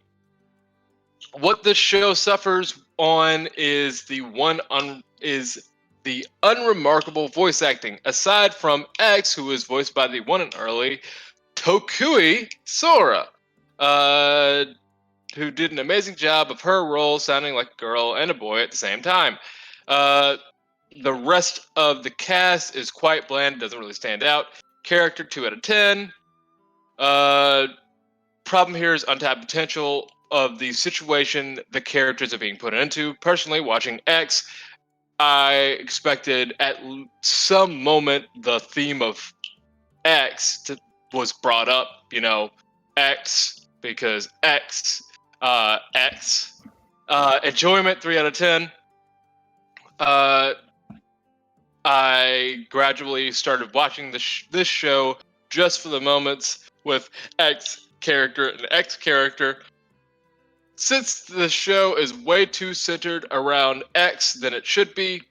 What this show suffers on is the unremarkable voice acting. Aside from X, who is voiced by the one and only Tokui Sora, who did an amazing job of her role sounding like a girl and a boy at the same time. The rest of the cast is quite bland, doesn't really stand out. Character 2 out of 10. Problem here is untapped potential of the situation the characters are being put into. Personally, watching X, I expected at some moment the theme of X was brought up. X because X. X. Enjoyment 3 out of 10. I gradually started watching this show just for the moments with X character and X character. Since the show is way too centered around X than it should be,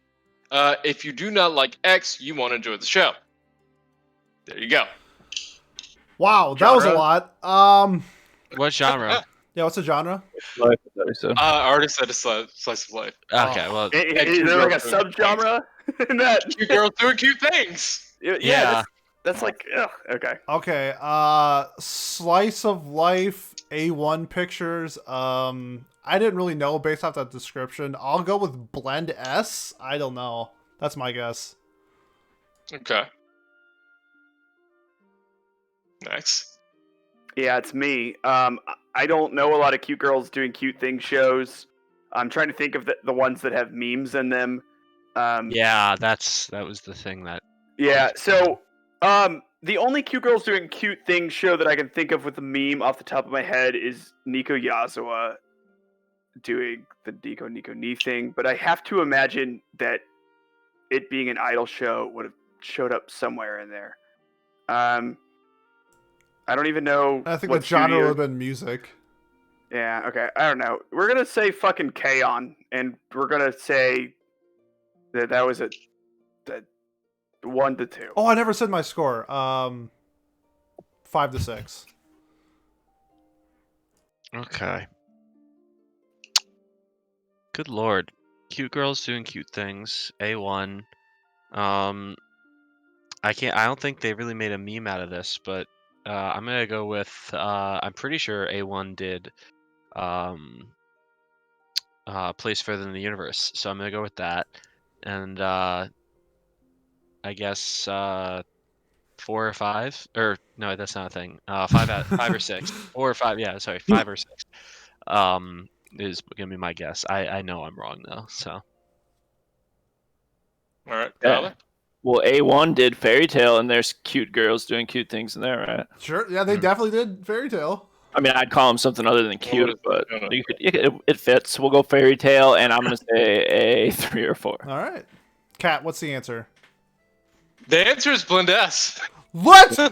if you do not like X, you won't enjoy the show. There you go. Wow, that was a lot. What genre? Yeah, what's the genre? I already said a slice of life. Okay, well, Is there like a subgenre in that? Cute girls doing cute things. Yeah. That's like, ugh, okay. Okay, slice of life, A1 pictures. I didn't really know based off that description. I'll go with blend S. I don't know. That's my guess. Okay. Next. Yeah, it's me. I don't know a lot of cute girls doing cute things shows. I'm trying to think of the ones that have memes in them. Yeah, that was the thing that. Yeah, so the only cute girls doing cute things show that I can think of with a meme off the top of my head is Nico Yazawa doing the Nico Ni thing, but I have to imagine that it being an idol show would have showed up somewhere in there. I don't even know. I think what the genre studio- would have been music. Yeah, okay. I don't know. We're gonna say fucking K-On, and we're gonna say that was a 1 to 2. Oh, I never said my score. 5 to 6. Okay. Good lord. Cute girls doing cute things. A1. I don't think they really made a meme out of this, but I'm gonna go with I'm pretty sure A1 did place further in the universe. So I'm gonna go with that, and I guess 4 or 5, or no, that's not a thing. 5 or 6, 4 or 5. Yeah, sorry, 5 or 6. Is gonna be my guess. I know I'm wrong though. So All right, Yeah. Tyler. Well, A1 did Fairy Tale, and there's cute girls doing cute things in there, right? Sure. Yeah, they definitely did Fairy Tale. I mean, I'd call them something other than cute, is- but no, no. it fits. We'll go Fairy Tale, and I'm gonna say a 3 or 4. All right. Kat, what's the answer? The answer is Blend S. Let's go!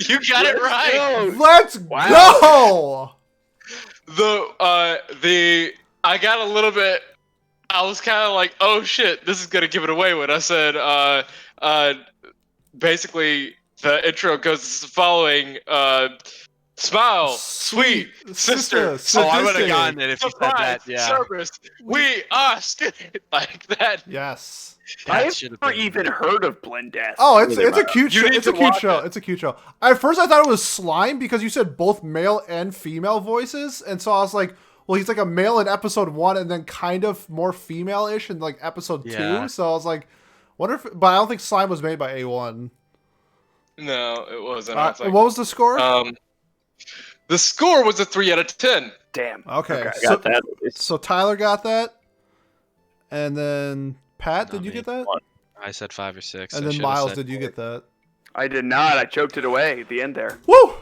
You got it right. Let's go! I got a little bit. I was kind of like, oh shit, this is gonna give it away when I said, basically the intro goes as the following, smile, sweet sister, oh, I would have sadistic. gotten it if you said that. surprise, Yeah, service, we are student like that. Yes. I that should have have never been. even heard of Blendess. Oh, it's a cute You show. need It's a to cute watch show. it. It's a cute show. At first, I thought it was Slime because you said both male and female voices, and so I was like, well, he's like a male in episode 1, and then kind of more female-ish in like episode 2. Yeah. So I was like, wonder if, but I don't think Slime was made by A1. No, it wasn't. I don't think. What was the score? The score was a 3 out of 10. Damn. Okay. I got that. So Tyler got that, and then Pat, did Not you me. get that? I said 5 or 6. And I then should've Miles, said did you 4. get that? I did not. I choked it away at the end there. Woo!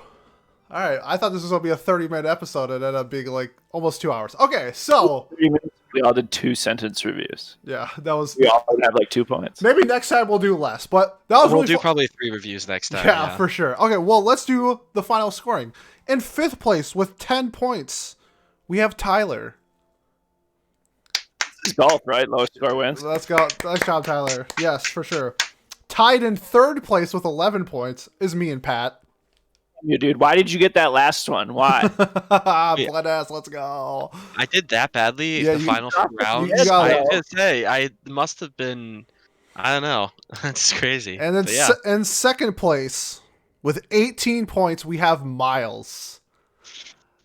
All right, I thought this was gonna be a 30-minute episode, and it ended up being like almost 2 hours. Okay, so 3 minutes, we all did 2-sentence reviews. yeah, that was. We all would have like 2 points. Maybe next time we'll do less, but that was We'll really do fun. probably 3 reviews next time. Yeah, for sure. Okay, well, let's do the final scoring. In 5th place with 10 points, we have Tyler. It's golf, right? Lowest score wins. Let's go. Nice job, Tyler. Yes, for sure. Tied in 3rd place with 11 points is me and Pat. You dude, why did you get that last one? Why? Blood ass, let's go. I did that badly. Yeah, The you- final 4 rounds. you got I it. did say I must have been. I don't know. That's crazy. And then But yeah. in 2nd place with 18 points, we have Miles.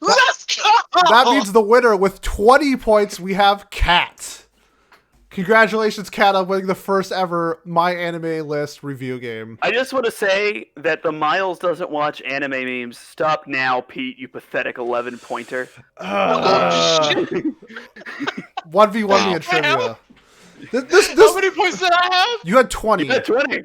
Let's go! That means the winner with 20 points, we have Kat. Congratulations, Kat, on winning the first ever MyAnimeList review game. I just want to say that the Miles doesn't watch anime memes. Stop now, Pete, you pathetic 11-pointer. 1v1 me in trivia. This, How many points did I have? you had 20. You got 20.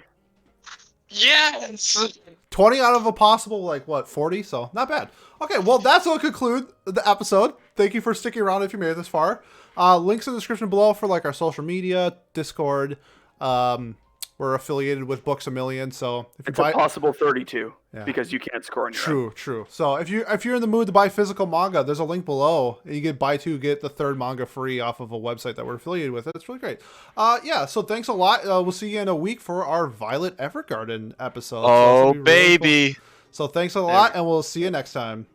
Yes. 20 out of a possible, like, what, 40? So, not bad. Okay, well, that's will conclude the episode. Thank you for sticking around if you made it this far. Links in the description below for, like, our social media, Discord. We're affiliated with Books A Million, so if you It's a buy... possible 32 Yeah. because you can't score on your own. True. So if you're in the mood to buy physical manga, there's a link below. And you get buy 2, get the 3rd manga free off of a website that we're affiliated with. It's really great. Yeah, so thanks a lot. We'll see you in a week for our Violet Evergarden episode. So Oh, it's gonna be really cool. baby. So thanks a lot, and we'll see you next time.